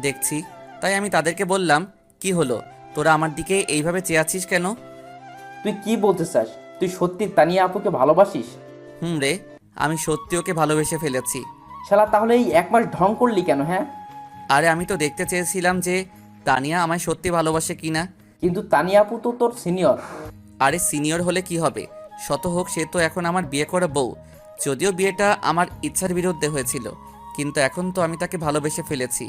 দেখছি। তাই আমি তাদেরকে বললাম, কি হলো, তোরা আমার দিকে এইভাবে চেয়ে আছিস কেন? তুই কি বলতে চাস? তুই সত্যি তানিয়া আপুকে ভালোবাসিস? রে, আমি সত্যি ওকে ভালোবেসে ফেলেছি। শালা, তাহলে এই এক মাস ঢং করলি কেন? হ্যাঁ, আরে আমি তো দেখতে চেয়েছিলাম যে তানিয়া আমায় সত্যি ভালোবাসে কিনা। কিন্তু তানিয়া আপু তো তোর সিনিয়র। আরে সিনিয়র হলে কি হবে, শত হোক সে তো এখন আমার বিয়ে করা বউ। যদিও বিয়েটা আমার ইচ্ছার বিরুদ্ধে হয়েছিল, কিন্তু এখন তো আমি তাকে ভালোবেসে ফেলেছি।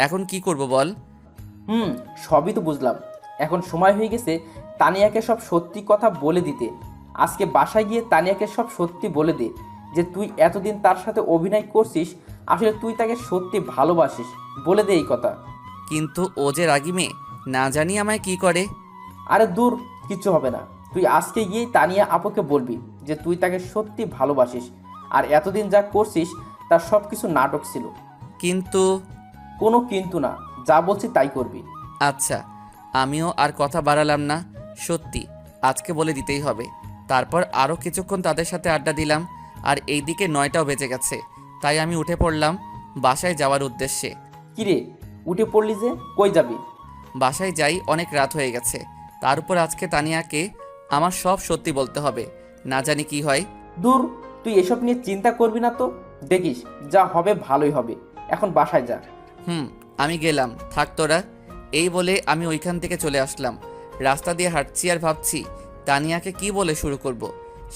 এখন কি করব বল? সবই তো বুঝলাম। এখন সময় হয়ে গেছে তানিয়াকে সব সত্যি কথা বলে দিতে। আজকে বাসায় গিয়ে তানিয়াকে সব সত্যি বলে দে যে তুই এতদিন তার সাথে অভিনয় করছিস, আসলে তুই তাকে সত্যি ভালোবাসিস। বলে দে এই কথা। কিন্তু ও যে রাগী মেয়ে, না জানি আমায় কি করে। আরে দূর, কিচ্ছু হবে না। তুই আজকে গিয়েই তানিয়া আপুকে বলবি যে তুই তাকে সত্যি ভালোবাসিস, আর এতদিন যা করছিস তার সব কিছু নাটক ছিল। কিন্তু কোনো কিন্তু না, যা বলছি তাই করবি। আচ্ছা, আমিও আর কথা বাড়ালাম না। সত্যি আজকে বলে দিতেই হবে। তারপর আরও কিছুক্ষণ তাদের সাথে আড্ডা দিলাম, আর এইদিকে 9টাও বেজে গেছে। তাই আমি উঠে পড়লাম বাসায় যাওয়ার উদ্দেশ্যে। কিরে, উঠে পড়লি যে, কই যাবি? বাসায় যাই, অনেক রাত হয়ে গেছে। তার উপর আজকে তানিয়াকে আমার সব সত্যি বলতে হবে, না জানি কি হয়। দূর, তুই এসব নিয়ে চিন্তা করবি না তো। দেখিস যা হবে ভালোই হবে। এখন বাসায় যা। আমি গেলাম, থাক তোরা। এই বলে আমি ওইখান থেকে চলে আসলাম। রাস্তা দিয়ে হাঁটছি আর ভাবছি তানিয়াকে কি বলে শুরু করব।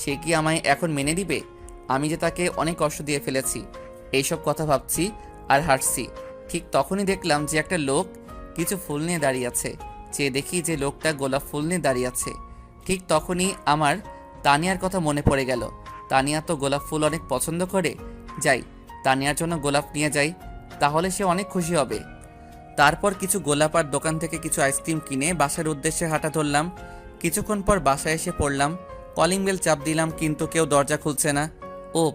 সে কি আমায় এখন মেনে নিবে? আমি যে তাকে অনেক কষ্ট দিয়ে ফেলেছি, এইসব কথা ভাবছি আর হাঁটছি। ঠিক তখনই দেখলাম যে একটা লোক কিছু ফুল নিয়ে দাঁড়িয়ে আছে। চেয়ে দেখি যে লোকটা গোলাপ ফুল নিয়ে দাঁড়িয়ে আছে। ঠিক তখনই আমার তানিয়ার কথা মনে পড়ে গেল। তানিয়া তো গোলাপ ফুল অনেক পছন্দ করে। যাই, তানিয়ার জন্য গোলাপ নিয়ে যাই, তাহলে সে অনেক খুশি হবে। তারপর কিছু গোলাপ আর দোকান থেকে কিছু আইসক্রিম কিনে বাসার উদ্দেশ্যে হাঁটা ধরলাম। কিছুক্ষণ পর বাসায় এসে পড়লাম। কলিং বেল চাপ দিলাম, কিন্তু কেউ দরজা খুলছে না।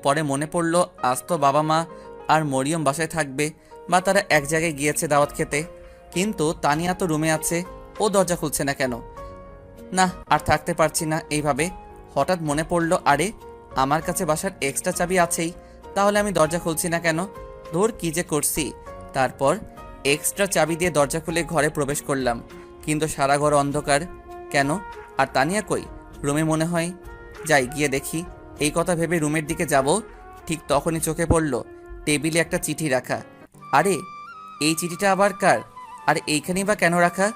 পরে মনে পড়লো আজ তো বাবা মা আর মরিয়ম বাসায় থাকবে, বা তারা এক জায়গায় গিয়েছে দাওয়াত খেতে। কিন্তু তানিয়া তো রুমে আছে, ও দরজা খুলছে না কেন? না, আর থাকতে পারছি না এইভাবে। হঠাৎ মনে পড়লো, আরে আমার কাছে বাসার এক্সট্রা চাবি আছেই, তাহলে আমি দরজা খুলছি না কেন? ধুর, কি যে করছি। তারপর এক্সট্রা চাবি দিয়ে দরজা খুলে ঘরে প্রবেশ করলাম, কিন্তু সারা ঘর অন্ধকার। কেন? আর তানিয়া কই? রুমে মনে হয়। যাই, গিয়ে দেখি। এই কথা ভেবে রুমের দিকে যাব, ঠিক তখনই চোখে পড়ল টেবিলে একটা চিঠি রাখা। আরে এই চিঠিটা আবার কার? আর এইখানেই বা কেন রাখা?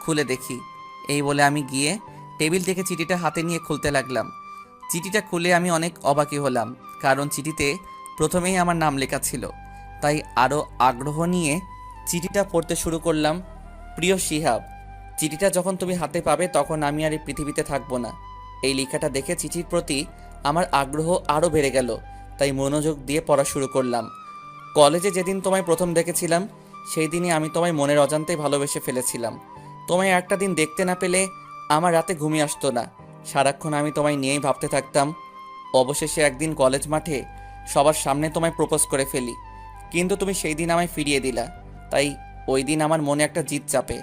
খুলে দেখি। এই বলে আমি গিয়ে টেবিল থেকে চিঠিটা হাতে নিয়ে খুলতে লাগলাম। চিঠিটা খুলে আমি অনেক অবাকই হলাম, কারণ চিঠিতে প্রথমেই আমার নাম লেখা ছিল। তাই আরও আগ্রহ নিয়ে চিঠিটা পড়তে শুরু করলাম। প্রিয় শিহাব, চিঠিটা যখন তুমি হাতে পাবে তখন আমি আর এই পৃথিবীতে থাকবো না। এই লেখাটা দেখে চিঠির প্রতি আমার আগ্রহ আরও বেড়ে গেল, তাই মনোযোগ দিয়ে পড়া শুরু করলাম। কলেজে যেদিন তোমায় প্রথম দেখেছিলাম সেই দিনই আমি তোমায় মনের অজান্তেই ভালোবেসে ফেলেছিলাম। তোমায় একটা দিন দেখতে না পেলে আমার রাতে ঘুমিয়ে আসতো না, সারাক্ষণ আমি তোমায় নিয়েই ভাবতে থাকতাম। অবশেষে একদিন কলেজ মাঠে সবার সামনে তোমায় প্রপোজ করে ফেলি, কিন্তু তুমি সেই দিন আমায় ফিরিয়ে দিলা। তাই ওই দিন আমার মনে একটা জিদ চাপে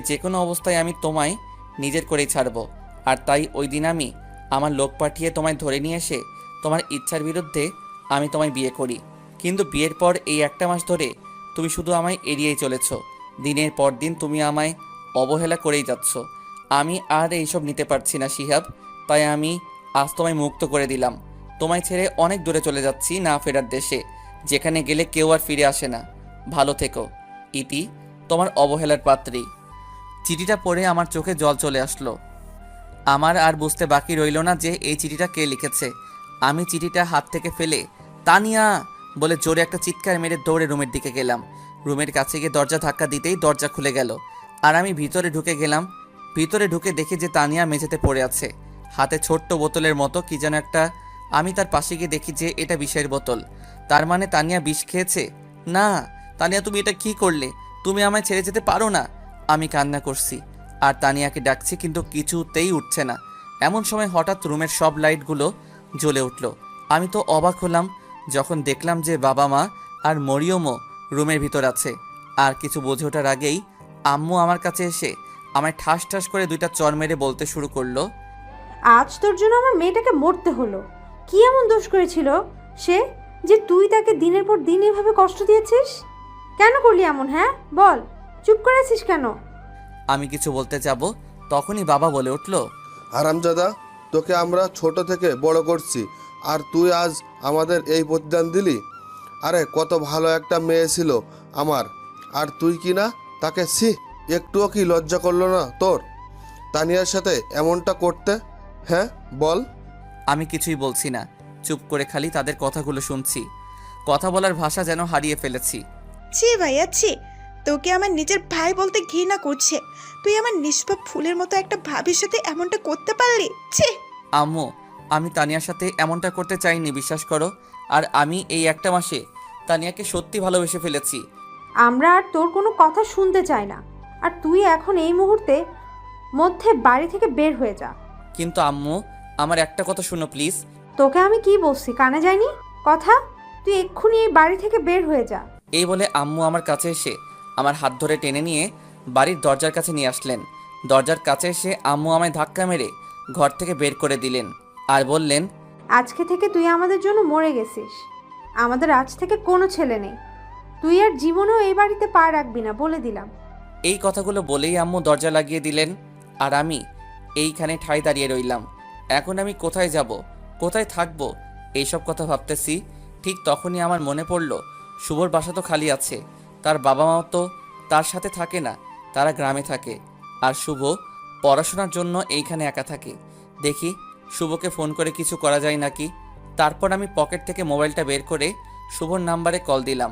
যে কোনো অবস্থায় আমি তোমায় নিজের করেই ছাড়বো। আর তাই ওই দিন আমি আমার লোক পাঠিয়ে তোমায় ধরে নিয়ে এসে তোমার ইচ্ছার বিরুদ্ধে আমি তোমায় বিয়ে করি। কিন্তু বিয়ের পর এই একটা মাস ধরে তুমি শুধু আমায় এড়িয়েই চলেছ। দিনের পর দিন তুমি আমায় অবহেলা করেই যাচ্ছ। আমি আর এইসব নিতে পারছি না শিহাব, তাই আমি আজ তোমায় মুক্ত করে দিলাম। তোমায় ছেড়ে অনেক দূরে চলে যাচ্ছি না ফেরার দেশে, যেখানে গেলে কেউ আর ফিরে আসে না। ভালো থেকো। ইতি, তোমার অবহেলার পাত্রী। চিঠিটা পড়ে আমার চোখে জল চলে আসলো। আমার আর বুঝতে বাকি রইল না যে এই চিঠিটা কে লিখেছে। আমি চিঠিটা হাত থেকে ফেলে তানিয়া বলে জোরে একটা চিৎকার মেরে দৌড়ে রুমের দিকে গেলাম। রুমের কাছে গিয়ে দরজা ধাক্কা দিতেই দরজা খুলে গেল আর আমি ভিতরে ঢুকে গেলাম। ভিতরে ঢুকে দেখি যে তানিয়া মেঝেতে পড়ে আছে, হাতে ছোট্ট বোতলের মতো কি যেন একটা। আমি তার পাশে গিয়ে দেখি যে এটা বিষের বোতল। তার মানে তানিয়া বিষ খেয়েছে। না তানিয়া, তুমি এটা কি করলে? তুমি আমায় ছেড়ে যেতে পারো না। আমি কান্না করছি আর তানিয়াকে ডাকছি, কিন্তু কিছুতেই উঠছে না। এমন সময় হঠাৎ রুমের সব লাইটগুলো জ্বলে উঠল। আমি তো অবাক হলাম যখন দেখলাম যে বাবা মা আর মরিয়মও রুমের ভিতর আছে। আর কিছু বুঝে ওঠার আগেই আম্মু আমার কাছে এসে আমায় ঠাস ঠাস করে দুইটা চর মেরে বলতে শুরু করলো, আজ তোর জন্য আমার মেয়েটাকে মরতে হলো। কি এমন দোষ করেছিল সে যে তুই তাকে দিনের পর দিন এভাবে কষ্ট দিয়েছিস? কেন করলি এমন? হ্যাঁ বল, চুপ করে আছিস কেন? আমি কিছু বলতে যাব তখনই বাবা বলে উঠল, হারামজাদা, তোকে আমরা ছোট থেকে বড় করছি আর তুই আজ আমাদের এই প্রতিদান দিলি? আরে কত ভালো একটা মেয়ে ছিল আমার, আর তুই কি না তাকে একটুও কি লজ্জা করলো না তোর তানিয়ার সাথে এমনটা করতে? হ্যাঁ বল। আমি কিছুই বলছি না, চুপ করে খালি তাদের কথাগুলো শুনছি। কথা বলার ভাষা যেন হারিয়ে ফেলেছি। ছি ভাইয়া ছি, তোকে আমার নিজের ভাই বলতে ঘৃণা করছে। তুই আমার নিষ্পাপ ফুলের মতো একটা ভাবির সাথে এমনটা করতে পারলি? ছি। আম্মু, আমি তানিয়ার সাথে এমনটা করতে চাইনি, বিশ্বাস করো। আর আমি এই একটা মাসে তানিয়াকে সত্যি ভালোবেসে ফেলেছি। আমরা আর তোর কোনো কথা শুনতে চাই না, আর তুই এখন এই মুহূর্তে মধ্যে বাড়ি থেকে বের হয়ে যা। কিন্তু আম্মু, আমার একটা কথা শুনো প্লিজ। তোকে আমি কি বলছি, কানে যায়নি কথা? তুই এক্ষুনি এই বাড়ি থেকে বের হয়ে যা। এই বলে আম্মু আমার কাছে এসে আমার হাত ধরে টেনে নিয়ে বাড়ির দরজার কাছে নিয়ে আসলেন। দরজার কাছে এসে আম্মু আমায় ধাক্কা মেরে ঘর থেকে বের করে দিলেন আর বললেন, আজকে থেকে তুই আমাদের জন্য মরে গেছিস। আমাদের আজ থেকে কোনো ছেলে নেই। তুই আর জীবনেও এই বাড়িতে পা রাখবি না, বলে দিলাম। এই কথাগুলো বলেই আম্মু দরজা লাগিয়ে দিলেন আর আমি এইখানে ঠায় দাঁড়িয়ে রইলাম। এখন আমি কোথায় যাব, কোথায় থাকব, এইসব কথা ভাবতেছি। ঠিক তখনই আমার মনে পড়ল শুভর বাসা তো খালি আছে। তার বাবা মাও তো তার সাথে থাকে না, তারা গ্রামে থাকে। আর শুভ পড়াশোনার জন্য এইখানে একা থাকে। দেখি শুভকে ফোন করে কিছু করা যায় নাকি। তারপর আমি পকেট থেকে মোবাইলটা বের করে শুভর নাম্বারে কল দিলাম।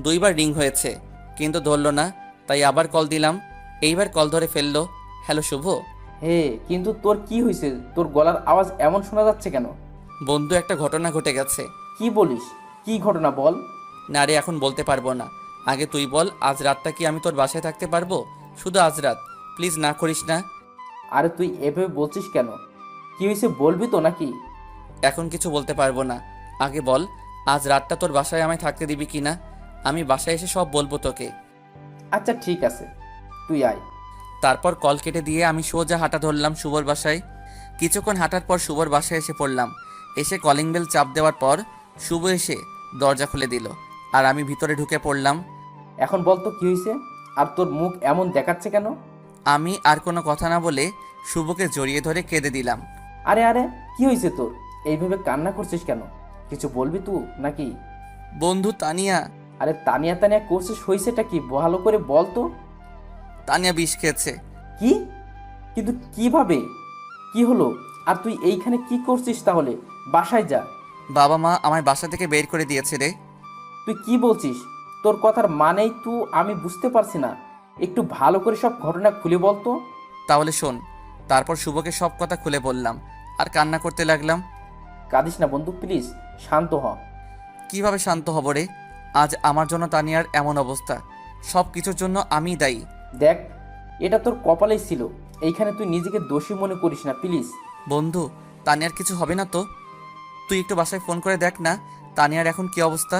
2 বার রিং হয়েছে কিন্তু ধরলো না, তাই আবার কল দিলাম। এইবার কল ধরে ফেললো। হ্যালো শুভ। হে, কিন্তু তোর কি হয়েছে? তোর গলার আওয়াজ এমন শোনা যাচ্ছে কেন? বন্ধু, একটা ঘটনা ঘটে গেছে। কি বলিস? কি ঘটনা বল। না রে, এখন বলতে পারবো না। আগে তুই বল, আজ রাতটা কি আমি তোর বাসায় থাকতে পারবো? শুধু আজ রাত, প্লিজ, না করিস না। আরে তুই এভাবে বলছিস কেন? কি হয়েছে বলবি তো নাকি? এখন কিছু বলতে পারবো না। আগে বল, আজ রাতটা তোর বাসায় আমায় থাকতে দিবি কি না? আমি বাসায় এসে সব বলবো তোকে। আচ্ছা ঠিক আছে, তুই আয়। তারপর কল কেটে দিয়ে আমি সোজা হাঁটা ধরলাম শুভর বাসায়। কিছুক্ষণ হাঁটার পর শুভর বাসায় এসে পড়লাম। এসে কলিং বেল চাপ দেওয়ার পর শুভ এসে দরজা খুলে দিল আর আমি ভিতরে ঢুকে পড়লাম। এখন বল তো কি হয়েছে, আর তোর মুখ এমন দেখাচ্ছে কেন? আমি আর কোনো কথা না বলে শুভকে জড়িয়ে ধরে কেঁদে দিলাম। আরে আরে, কি হয়েছে তোর? এইভাবে কান্না করছিস কেন? কিছু বলবি তুই নাকি? বন্ধু, তানিয়া। আরে তানিয়া তানিয়া করছিস, হয়েছেটা কি ভালো করে বল তো। তানিয়া বিষ খেয়েছে। কি? কিন্তু কিভাবে? কি হলো? আর তুই এইখানে কি করছিস তাহলে? বাসায় যা। বাবা মা আমায় বাসা থেকে বের করে দিয়েছে রে। তুই কি বলছিস? তোর কথার মানেই তো আমি বুঝতে পারছি না। একটু ভালো করে সব ঘটনা খুলে বল তো। তাহলে শোন। তারপর শুভকে সব কথা খুলে বললাম আর কান্না করতে লাগলাম। কাঁদিস না বন্ধু, প্লিজ শান্ত হ। কিভাবে শান্ত হব রে? আজ আমার জন্য তানিয়ার এমন অবস্থা। সব কিছুর জন্য আমিই দায়ী। দেখ, এটা তোর কপালেই ছিল। এইখানে তুই নিজেকে দোষী মনে করিস না প্লিজ। বন্ধু, তানিয়ার কিছু হবে না তো? তুই একটু বাসায় ফোন করে দেখ না তানিয়ার এখন কি অবস্থা।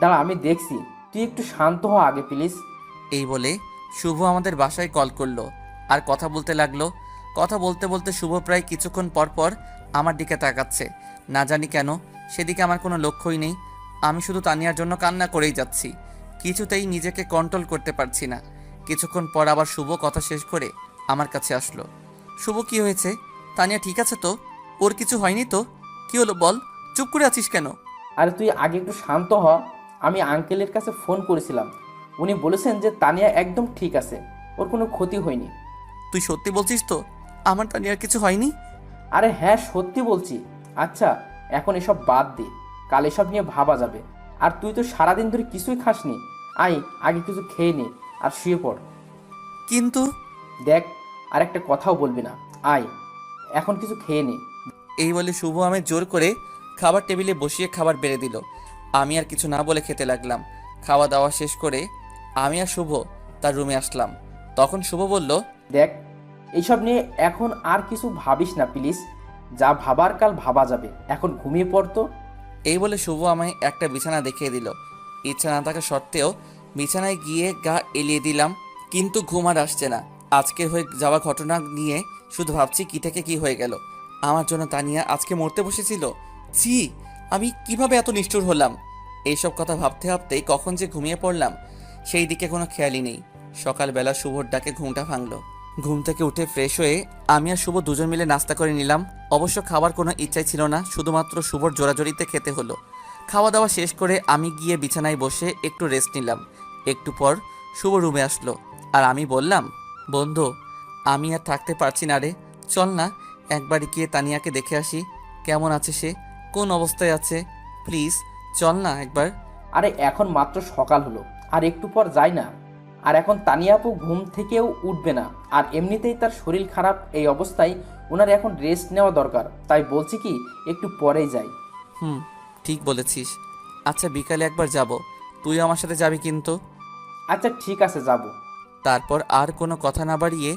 দাঁড়া, আমি দেখছি। তুই একটু শান্ত হ আগে প্লিজ। এই বলে শুভ আমাদের বাসায় কল করলো আর কথা বলতে লাগলো। কথা বলতে বলতে শুভ প্রায় কিছুক্ষণ পর পর আমার দিকে তাকাচ্ছে। না জানি কেন সেদিকে আমার কোনো লক্ষ্যই নেই। আমি শুধু তানিয়ার জন্য কান্না করেই যাচ্ছি। কিছুতেই নিজেকে কন্ট্রোল করতে পারছি না। কিছুক্ষণ পর আবার শুভ কথা শেষ করে আমার কাছে আসলো। শুভ, কি হয়েছে? তানিয়া ঠিক আছে তো? ওর কিছু হয়নি তো? কি হলো বল, চুপ করে আছিস কেন? আরে তুই আগে একটু শান্ত হ। আমি আঙ্কেলের কাছে ফোন করেছিলাম, উনি বলেছেন যে তানিয়া একদম ঠিক আছে, ওর কোনো ক্ষতি হয়নি। তুই সত্যি বলছিস তো? আমার তানিয়ার কিছু হয়নি? আরে হ্যাঁ, সত্যি বলছি। আচ্ছা, এখন এসব বাদ দে, কাল এসব নিয়ে ভাবা যাবে। আর তুই তো সারাদিন ধরে কিছুই খাসনি। আয়, আগে কিছু খেয়ে নে আর শুয়ে পড়। কিন্তু দেখ, আর একটা কথাও বলবি না। আয়, এখন কিছু খেয়ে নে। এই বলে শুভ আমি জোর করে খাবার টেবিলে বসিয়ে খাবার বেড়ে দিল। আমি আর কিছু না বলে খেতে লাগলাম। খাওয়া দাওয়া শেষ করে আমি আর শুভ তার রুমে আসলাম। তখন শুভ বলল, দেখ, এইসব নিয়ে এখন আর কিছু ভাবিস না প্লিজ। যা ভাবার কাল ভাবা যাবে, এখন ঘুমিয়ে পড়তো। এই বলে শুভ আমায় একটা বিছানা দেখিয়ে দিল। ইচ্ছা না থাকা সত্ত্বেও বিছানায় গিয়ে গা এলিয়ে দিলাম, কিন্তু ঘুম আর আসছে না। আজকের হয়ে যাওয়া ঘটনা নিয়ে শুধু ভাবছি কি থেকে কি হয়ে গেল। আমার জন্য তানিয়া আজকে মরতে বসেছিল। ছি, আমি কিভাবে এত নিষ্ঠুর হলাম। এইসব কথা ভাবতে ভাবতেই কখন যে ঘুমিয়ে পড়লাম সেই দিকে কোনো খেয়ালই নেই। সকালবেলা শুভর ডাকে ঘুমটা ভাঙলো। ঘুম থেকে উঠে ফ্রেশ হয়ে আমি আর শুভ দুজন মিলে নাস্তা করে নিলাম। অবশ্য খাবার কোনো ইচ্ছাই ছিল না, শুধুমাত্র শুভর জোরাজোরিতে খেতে হলো। খাওয়া দাওয়া শেষ করে আমি গিয়ে বিছানায় বসে একটু রেস্ট নিলাম। একটু পর শুভ রুমে আসলো আর আমি বললাম, বন্ধু, আমি আর থাকতে পারছি না রে, চল না একবার গিয়ে তানিয়াকে দেখে আসি। কেমন আছে সে, কোন অবস্থায় আছে, প্লিজ চল না একবার। আরে এখন মাত্র সকাল হলো, আর একটু পর যাই না। আর এখন তানিয়া আপু ঘুম থেকেও উঠবে না, আর এমনিতেই তার শরীর খারাপ। এই অবস্থায় ওনার এখন রেস্ট নেওয়া দরকার। তাই বলছি কি, একটু পরেই যাই। ঠিক বলেছিস। আচ্ছা বিকালে একবার যাব, তুই আমার সাথে যাবি কিন্তু। আচ্ছা ঠিক আছে, যাব। তারপর আর কোনো কথা না বাড়িয়ে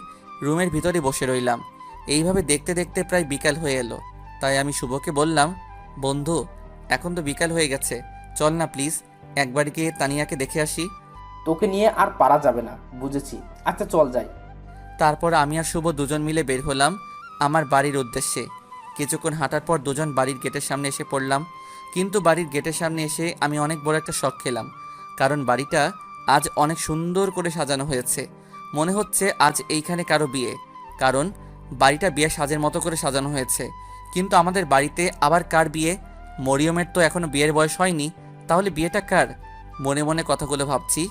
রুমের ভিতরে বসে রইলাম। এইভাবে দেখতে দেখতে প্রায় বিকাল হয়ে এলো। তাই আমি শুভকে বললাম, বন্ধু, এখন তো বিকাল হয়ে গেছে, চল না প্লিজ একবার গিয়ে তানিয়াকে দেখে আসি। তোকে নিয়ে আর পারা যাবে না, বুঝেছি। আচ্ছা চল যাই। তারপর আমি আর শুভ দুজন মিলে বের হলাম আমার বাড়ির উদ্দেশ্যে। কিছুক্ষণ হাঁটার পর দুজন বাড়ির গেটের সামনে এসে পড়লাম। কিন্তু বাড়ির গেটের সামনে এসে আমি অনেক বড় একটা শক খেলাম, কারণ বাড়িটা আজ অনেক সুন্দর করে সাজানো হয়েছে। মনে হচ্ছে আজ এইখানে কারো বিয়ে, কারণ বাড়িটা বিয়ে সাজের মতো করে সাজানো হয়েছে। কিন্তু আমাদের বাড়িতে আবার কার বিয়ে? মরিয়মের তো এখনো বিয়ের বয়স হয়নি, তাহলে বিয়েটা কার? মনে মনে কথাগুলো ভাবছি,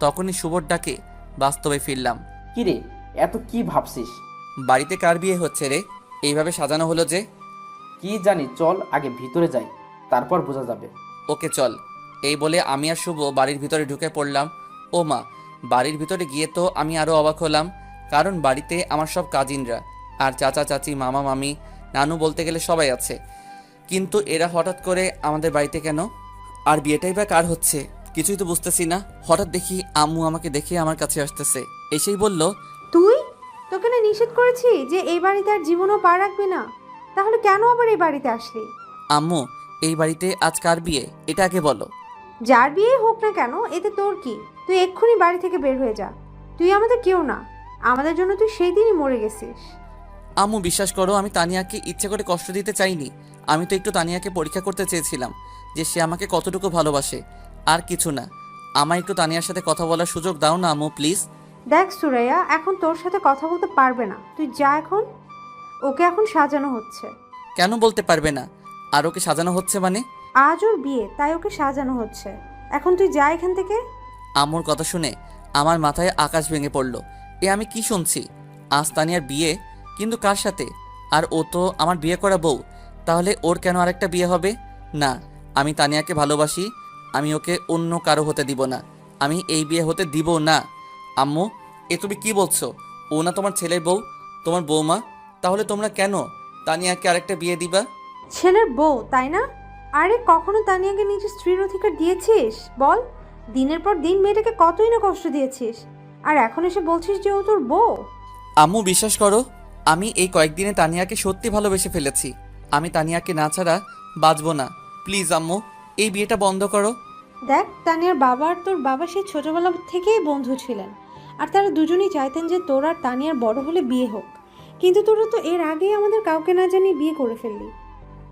তখনই শুভর ডাকে বাস্তবে ফিরলাম। কিরে, এত কি ভাবছিস? বাড়িতে কার বিয়ে হচ্ছে রে, এইভাবে সাজানো হলো যে? কি জানি, চল আগে ভিতরে যাই, তারপর বোঝা যাবে। ওকে চল। এই বলে আমি আর শুভ বাড়ির ভিতরে ঢুকে পড়লাম। ও মা, বাড়ির ভিতরে গিয়ে তো আমি আরও অবাক হলাম, কারণ বাড়িতে আমার সব কাজিনরা আর চাচা চাচি মামা মামি নানু বলতে গেলে সবাই আছে। কিন্তু এরা হঠাৎ করে আমাদের বাড়িতে কেন? আর বিয়েটাই বা কার হচ্ছে কিছুই তো বুঝতেছি না। হঠাৎ দেখি আম্মু আমাকে দেখে আমার কাছে আসতেছে, এসেই বলল, তুই, তোকে না নিষেধ করেছি যে এই বাড়িতে আর জীবনও পা রাখবি না, তাহলে কেন আবার এই বাড়িতে আসলি? আম্মু, এই বাড়িতে আজ কার বিয়ে এটা আগে বলো। যার বিয়ে হোক না কেন, এতে তোর কি? তুই এক্ষুনি বাড়ি থেকে বের হয়ে যা। তুই আমাদের কেউ না, আমাদের জন্য তুই সেই দিনই মরে গেছিস। আম্মু বিশ্বাস করো, আমি তানিয়াকে ইচ্ছে করে কষ্ট দিতে চাইনি। আমি তো একটু তানিয়াকে পরীক্ষা করতে চেয়েছিলাম যে সে আমাকে কতটুকু ভালোবাসে, আর কিছু না। আমায় একটু তানিয়ার সাথে কথা বলার সুযোগ দাও না আম্মু, প্লিজ। দেখ সুরাইয়া, এখন তোর সাথে কথা বলতে পারবে না, তুই যা এখন। ওকে এখন সাজানো হচ্ছে। কেন বলতে পারবে না? আর ওকে সাজানো হচ্ছে মানে? আজ ওর বিয়ে, তাই ওকে সাজানো হচ্ছে। এখন তুই যা এখান থেকে। আম্মুর কথা শুনে আমার মাথায় আকাশ ভেঙে পড়ল। এ আমি কি শুনছি? আজ তানিয়ার বিয়ে, কিন্তু কার সাথে? আর ও তো আমার বিয়ে করা বউ, তাহলে ওর কেন আরেকটা বিয়ে হবে? না, আমি তানিয়াকে ভালোবাসি, আমি ওকে অন্য কারো হতে দিব না, আমি এই বিয়ে হতে দিব না। আম্মু, এ তুমি কি বলছো? ও না তোমার ছেলের বউ, তোমার বৌমা, তাহলে তোমরা কেন তানিয়াকে আরেকটা বিয়ে দিবা? ছেলের বউ, তাই না? আরে কখনো তানিয়াকে নিজের স্ত্রীর অধিকার দিয়েছিস বল? দিনের পর দিন মেয়েটাকে কতই না কষ্ট দিয়েছিস, আর এখন এসে বলছিস যে ও তোর বউ? আম্মু বিশ্বাস করো, আমি এই কয়েকদিনে তানিয়াকে সত্যি ভালোবেসে ফেলেছি। আমি তানিয়াকে না ছাড়া বাঁচবো না। প্লিজ আম্মু, এই বিয়েটা বন্ধ করো। দেখ, তানিয়ার বাবা আর তোর বাবা সেই ছোটবেলা থেকেই বন্ধু ছিলেন, আর তারা দুজনেই চাইতেন যে তোর আর তানিয়ার বড় হলে বিয়ে হোক। কিন্তু তোরা তো এর আগেই আমাদের কাউকে না জানিয়ে বিয়ে করে ফেললি।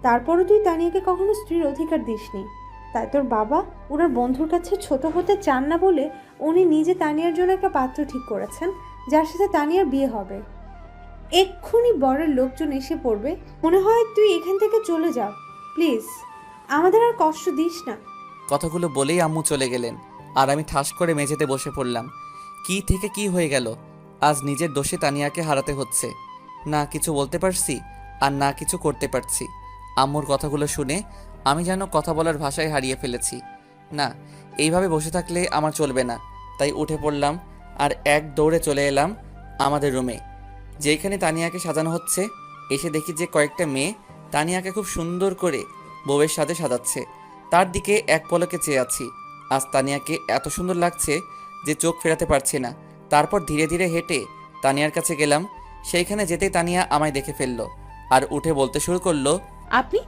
তারপরও তুই তানিয়াকে কখনো স্ত্রীর অধিকার দিসনি। তাই তোর বাবা ওনার বন্ধুর কাছে ছোট হতে চান না বলে উনি নিজে তানিয়ার জন্য একটা পাত্র ঠিক করেছেন, যার সাথে তানিয়ার বিয়ে হবে। এক্ষুনি বরের লোকজন এসে পড়বে, মনে হয় তুই এখান থেকে চলে যা প্লিজ, আমাদের আর কষ্ট দিস না। কথাগুলো বলেই আম্মু চলে গেলেন, আর আমি ঠাস করে মেঝেতে বসে পড়লাম। কি থেকে কি হয়ে গেল? আজ নিজের দোষে তানিয়াকে হারাতে হচ্ছে। না কিছু বলতে পারছি আর না কিছু করতে পারছি। আম্মুর কথাগুলো শুনে আমি যেন কথা বলার ভাষায় হারিয়ে ফেলেছি। না, এইভাবে বসে থাকলে আমার চলবে না। তাই উঠে পড়লাম আর এক দৌড়ে চলে এলাম আমাদের রুমে, যেখানে তানিয়াকে সাজানো হচ্ছে। এসে দেখি যে কয়েকটা মেয়ে তানিয়াকে খুব সুন্দর করে বউয়ের সাথে সাজাচ্ছে। তার দিকে এক পলকে চেয়ে আছি। আজ তানিয়াকে এত সুন্দর লাগছে যে চোখ ফেরাতে পারছি না। তারপর ধীরে ধীরে হেঁটে তানিয়ার কাছে গেলাম। সেইখানে যেতেই তানিয়া আমায় দেখে ফেললো আর উঠে বলতে শুরু করলো, আপনি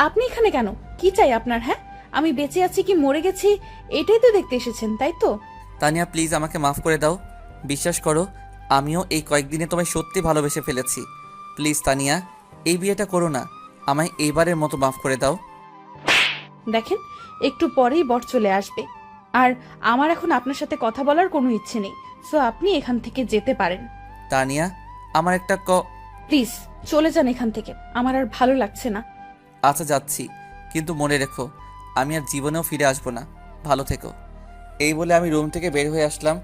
আপনি এখানে কেন? কি চাই আপনার? হ্যাঁ, আমি বেঁচে আছি কি মরে গেছি এটাই তো দেখতে এসেছেন, তাই তো? তানিয়া প্লিজ আমাকে মাফ করে দাও। বিশ্বাস করো, আমিও এই কয়েকদিনে তোমায় সত্যি ভালোবেসে ফেলেছি। প্লিজ তানিয়া, এই বিয়েটা করো না। আমায় এইবারের মতো মাফ করে দাও। দেখেন, একটু পরেই বর চলে আসবে, আর আমার এখন আপনার সাথে কথা বলার কোনো ইচ্ছে নেই। সো আপনি এখান থেকে যেতে পারেন। তানিয়া, আমার একটা প্লিজ চলে যান এখান থেকে, আমার আর ভালো লাগছে না। আচ্ছা যাচ্ছি, কিন্তু মনে রেখো আমি আর জীবনেও ফিরে আসবো না। ভালো থেকো। এই বলে আমি রুম থেকে বের হয়ে আসলাম।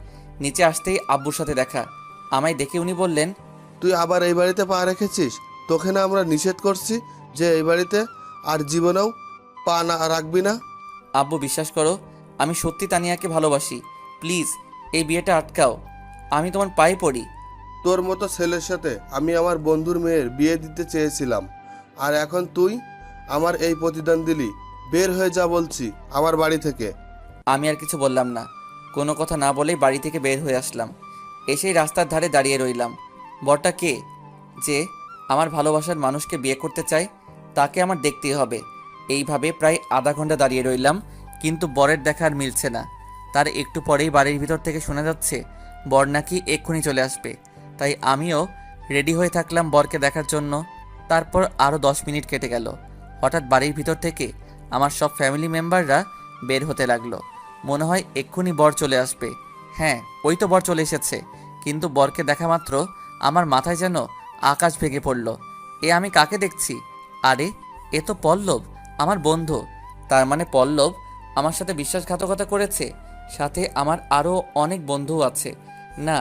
নিচে আসতেই আব্বুর সাথে দেখা। আমায় দেখে উনি বললেন, তুই আবার এই বাড়িতে পা রেখেছিস? তোকে না আমরা নিষেধ করছি যে এই বাড়িতে আর জীবনেও পা না রাখবি না? আব্বু বিশ্বাস করো, আমি সত্যি তানিয়াকে ভালোবাসি। প্লিজ এই বিয়েটা আটকাও। আমি তোমার পায়ে পড়ি। তোর মতো ছেলের সাথে আমি আমার বন্ধুর মেয়ের বিয়ে দিতে চেয়েছিলাম, আর এখন তুই আমার এই প্রতিদান দিলি। বের হয়ে যা বলছি আমার বাড়ি থেকে। আমি আর কিছু বললাম না। কোনো কথা না বলেই বাড়ি থেকে বের হয়ে আসলাম। এসেই রাস্তার ধারে দাঁড়িয়ে রইলাম। বরটা কে যে আমার ভালোবাসার মানুষকে বিয়ে করতে চায়, তাকে আমার দেখতেই হবে। এইভাবে প্রায় আধা ঘন্টা দাঁড়িয়ে রইলাম, কিন্তু বরের দেখা আর মিলছে না। তার একটু পরেই বাড়ির ভিতর থেকে শোনা যাচ্ছে বর নাকি এক্ষুনি চলে আসবে। তাই আমিও রেডি হয়ে থাকলাম বরকে দেখার জন্য। তারপর আরও 10 মিনিট কেটে গেল। হঠাৎ বাড়ির ভিতর থেকে আমার সব ফ্যামিলি মেম্বাররা বের হতে লাগলো। মনে হয় এক্ষুনি বর চলে আসবে। হ্যাঁ, ওই তো বর চলে এসেছে। কিন্তু বরকে দেখা মাত্র আমার মাথায় যেন আকাশ ভেঙে পড়ল। এ আমি কাকে দেখছি? আরে এ তো পল্লব, আমার বন্ধু। তার মানে পল্লব আমার সাথে বিশ্বাসঘাতকতা করেছে। সাথে আমার আরও অনেক বন্ধুও আছে। না,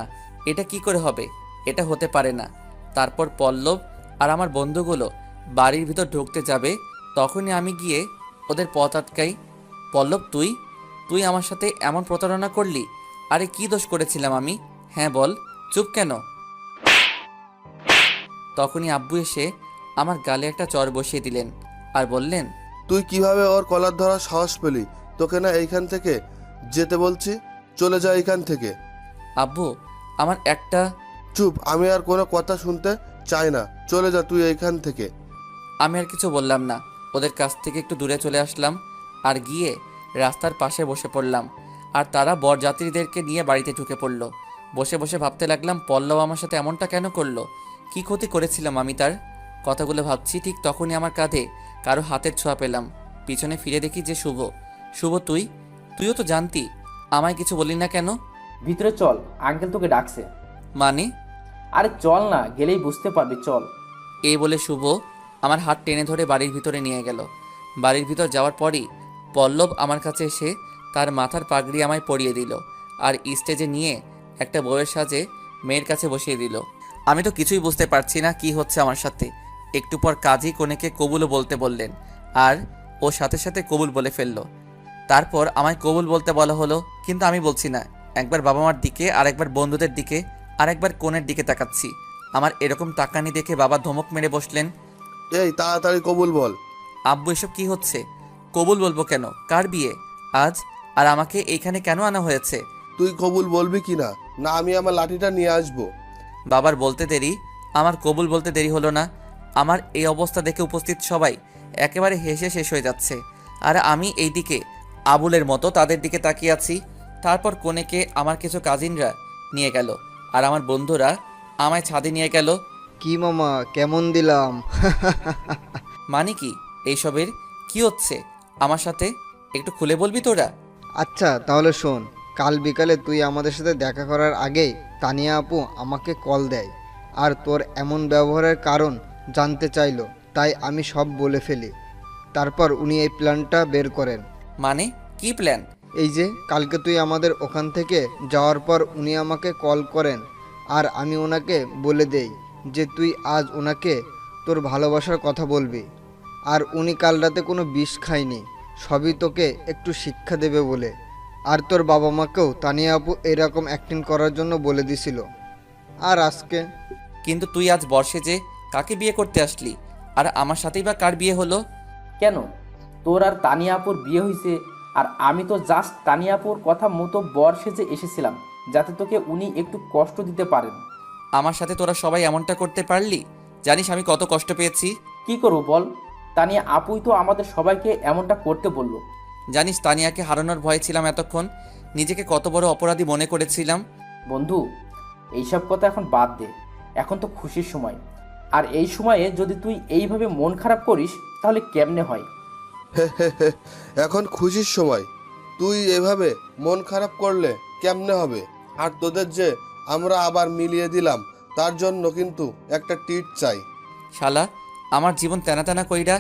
এটা কি করে হবে? এটা হতে পারে না। তারপর পল্লব আর আমার বন্ধুগুলো বাড়ির ভিতর ঢুকতে যাবে, তখনই আমি গিয়ে ওদের পথ আটকাই। পল্লব, তুই তুই আমার সাথে এমন প্রতারণা করলি? আরে কি দোষ করেছিলাম আমি? হ্যাঁ বল, চুপ কেন? তখনই আব্বু এসে আমার গালে একটা চড় বসিয়ে দিলেন আর বললেন, তুই কিভাবে ওর কলার ধরার সাহস পেলি? তোকে না এইখান থেকে যেতে বলছি, চলে যা এইখান থেকে। আব্বু আমার একটা চুপ, আমি আর কোনো কথা শুনতে চাই না, চলে যা তুই এইখান থেকে। আমি আর কিছু বললাম না। ওদের কাছ থেকে একটু দূরে চলে আসলাম আর গিয়ে রাস্তার পাশে বসে পড়লাম। আর তারা বরযাত্রীদেরকে নিয়ে বাড়িতে ঢুকে পড়ল। বসে বসে ভাবতে লাগলাম পল্লব আমার সাথে এমনটা কেন করলো? কি ক্ষতি করেছিলাম আমি তার? কথাগুলো ভাবছি, ঠিক তখনই আমার কাঁধে কারো হাতের ছোঁয়া পেলাম। পিছনে ফিরে দেখি যে শুভ। শুভ, তুইও তো জানতি, আমায় কিছু বললি না কেন? ভিতরে চল, আঙ্কেল তোকে ডাকছে। মানে? আরে চল না, গেলেই বুঝতে পারবি, চল। এই বলে শুভ আমার হাত টেনে ধরে বাড়ির ভিতরে নিয়ে গেল। বাড়ির ভিতর যাওয়ার পরই পল্লব আমার কাছে এসে তার মাথার পাগড়ি আমায় পরিয়ে দিল আর স্টেজে নিয়ে একটা বউয়ের সাজে মেয়ের কাছে বসিয়ে দিল। আমি তো কিছুই বুঝতে পারছি না কি হচ্ছে আমার সাথে। একটু পর কাজী কনেকে কবুলও বলতে বললেন আর ও সাথে সাথে কবুল বলে ফেললো। তারপর আমায় কবুল বলতে বলা হলো, কিন্তু আমি বলছি না। একবার বাবা মার দিকে, আর একবার বন্ধুদের দিকে, আর একবার কনের দিকে তাকাচ্ছি। আমার এরকম তাকানি দেখে বাবা ধমক মেরে বসলেন, এই তাড়াতাড়ি কবুল বল। আব্বু এসব কি হচ্ছে? কবুল বলবো কেন? কার বিয়ে আজ? আর আমাকে এইখানে কেন আনা হয়েছে? তুই কবুল বলবি কি না? না আমি আমার লাঠিটা নিয়ে আসবো। বাবার বলতে দেরি, আমার কবুল বলতে দেরি হলো না। আমার এই অবস্থা দেখে উপস্থিত সবাই একেবারে হেসে শেষ হয়ে যাচ্ছে, আর আমি এই দিকে আবুলের মতো তাদের দিকে তাকিয়ে আছি। তারপর কনেকে আমার কিছু কাজিনরা নিয়ে গেল আর আমার বন্ধুরা আমায় ছাদে নিয়ে গেল। কি মামা, কেমন দিলাম? মানে কি এইসবের? কি হচ্ছে আমার সাথে? একটু খুলে বলবি তোরা? আচ্ছা তাহলে শোন, কাল বিকালে তুই আমাদের সাথে দেখা করার আগেই তানিয়া আপু আমাকে কল দেয় আর তোর এমন ব্যবহারের কারণ জানতে চাইলো, তাই আমি সব বলে ফেলি। তারপর উনি এই প্ল্যানটা বের করেন। মানে কি প্ল্যান? এই যে কালকে তুই আমাদের ওখান থেকে যাওয়ার পর উনি আমাকে কল করেন আর আমি ওনাকে বলে দেই যে তুই আজ ওনাকে তোর ভালোবাসার কথা বলবি, আর উনি কাল রাতে কোনো বিষ খায়নি, সবই তোকে একটু শিক্ষা দেবে বলে। আর তোর বাবা মাকেও তানিয়া আপু এরকম অ্যাক্টিং করার জন্য বলে দিছিল। আর আজকে কিন্তু তুই আজ বর্ষে যে কাকে বিয়ে করতে আসলি, আর আমার সাথেই বা কার বিয়ে হলো? কেন, তোর আর তানিয়া আপুর বিয়ে হয়েছে, আর আমি তো জাস্ট তানিয়া আপুর কথা মতো বর সেজে এসেছিলাম, যাতে তোকে উনি একটু কষ্ট দিতে পারেন। আমার সাথে তোরা সবাই এমনটা করতে পারলি? জানিস আমি কত কষ্ট পেয়েছি? কি করবো বল, তানিয়া আপুই তো আমাদের সবাইকে এমনটা করতে বললো। জানিস তানিয়াকে হারানোর ভয়ে ছিলাম এতক্ষণ, নিজেকে কত বড় অপরাধী মনে করেছিলাম। বন্ধু, এইসব কথা এখন বাদ দে, এখন তো খুশির সময়, আর এই সময়ে যদি তুই এইভাবে মন খারাপ করিস তাহলে কেমনে হয়? এখন খুশির সময়, তুই এভাবে মন খারাপ করলে কেমনে হবে? আর তোদের যে আমরা আবার মিলিয়ে দিলাম, তার জন্য কিন্তু একটা টিট চাই। শালা, আমার জীবন তেনা তেনা কইরা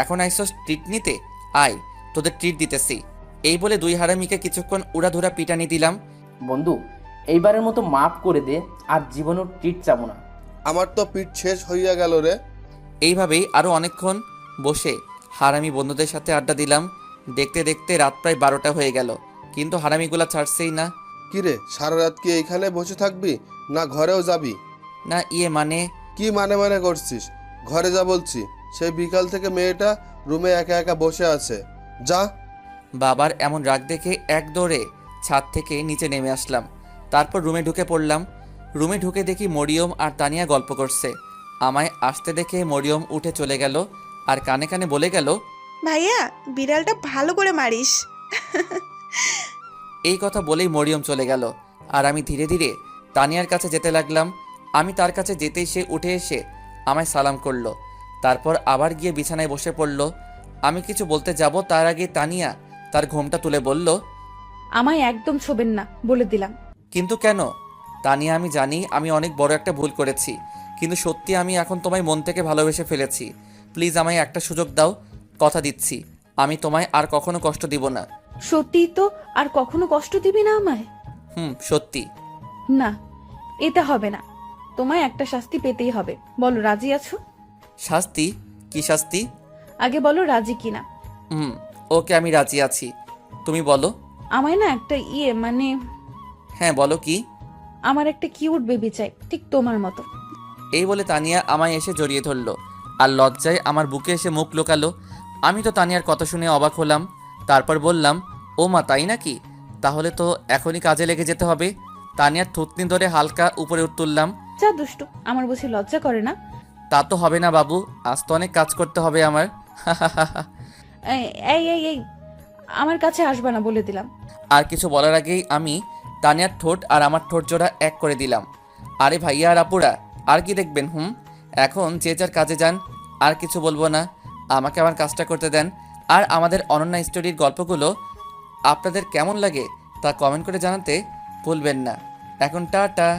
এখন আইসস ট্রিট নিতে? আয়, তোদের ট্রিট দিতেছি। এই বলে দুই হারামিকে কিছুক্ষণ উড়াধুরা পিটানি দিলাম। বন্ধু, এইবারের মতো মাফ করে দে, আর জীবনেও ট্রিট চাবো না। আমার তো পিঠ শেষ হইয়া গেল রে। এইভাবেই আরও অনেকক্ষণ বসে হারামি বন্ধুদের সাথে আড্ডা দিলাম। দেখতে দেখতে রাত প্রায় 12টা হয়ে গেল, কিন্তু হারামিগুলা ছাড়ছেই না। কিরে, সারা রাত কি এইখানে বসে থাকবি, না ঘরেও যাবি? না মানে কি মানে করছিস? ঘরে যা বলছি। সেই বিকাল থেকে মেয়েটা রুমে একা একা বসে আছে, যা। বাবার এমন রাগ দেখে এক দৌড়ে ছাদ থেকে নিচে নেমে আসলাম। তারপর রুমে ঢুকে পড়লাম। রুমে ঢুকে দেখি মরিয়ম আর তানিয়া গল্প করছে। আমায় আসতে দেখে মরিয়ম উঠে চলে গেল আর কানে কানে বলে গেল, ভাইয়া, বিড়ালটা ভালো করে মারিস। এই কথা বলেই মরিয়ম চলে গেল। আর আমি ধীরে ধীরে তানিয়ার কাছে যেতে লাগলাম। আমি তার কাছে যেতেই সে উঠে এসে আমায় সালাম করলো, তারপর আবার গিয়ে বিছানায় বসে পড়ল। আমি কিছু বলতে যাব তার আগে তানিয়া তার ঘোমটা তুলে বলল, আমায় একদম ছোবেন না বলে দিলাম। কিন্তু কেন? তানিয়া, আমি জানি আমি অনেক বড় একটা ভুল করেছি, কিন্তু সত্যি আমি এখন তোমায় মন থেকে ভালোবেসে ফেলেছি। প্লিজ আমায় একটা সুযোগ দাও, কথা দিচ্ছি আমি তোমায় আর কখনো কষ্ট দিব না। সত্যিই তো? আর কখনো কষ্ট দিবি না আমায়? সত্যি। না, এটা হবে না। তোমায় একটা শাস্তি পেতেই হবে। বলো, রাজি আছো? শাস্তি? কি শাস্তি? আগে বলো রাজি কিনা। ওকে, আমি রাজি আছি, তুমি বলো। আমায় না একটা হ্যাঁ বলো, কি? আমার একটা কিউট বেবি চাই, ঠিক তোমার মতো। এই বলে তানিয়া আমায় এসে জড়িয়ে ধরলো আর লজ্জায় আমার বুকে এসে মুখ লুকালো। আমি তো তানিয়ার কথা শুনে অবাক হলাম। তারপর বললাম, ও মা, তাই নাকি? তাহলে তো এখনই কাজে লেগে যেতে হবে। তানিয়ার থুতনি ধরে হালকা উপরে তুললাম। যা দুষ্টু, আমার বুঝি লজ্জা করে না? তা তো হবে না বাবু, আজ তো অনেক কাজ করতে হবে আমার। এই এই এই এই, আমার কাছে আসবা না বলে দিলাম। আর কিছু বলার আগেই আমি তানিয়ার ঠোঁট আর আমার ঠোঁট জোড়া এক করে দিলাম। আরে ভাইয়া আর আপুরা, আর কি দেখবেন? এখন যে যার কাজে যান, আর কিছু বলবো না। আমাকে আমার কাজটা করতে দেন। আর আমাদের অনন্যা স্টোরির গল্পগুলো আপনাদের কেমন লাগে তা কমেন্ট করে জানাতে ভুলবেন না। এখন টাটা।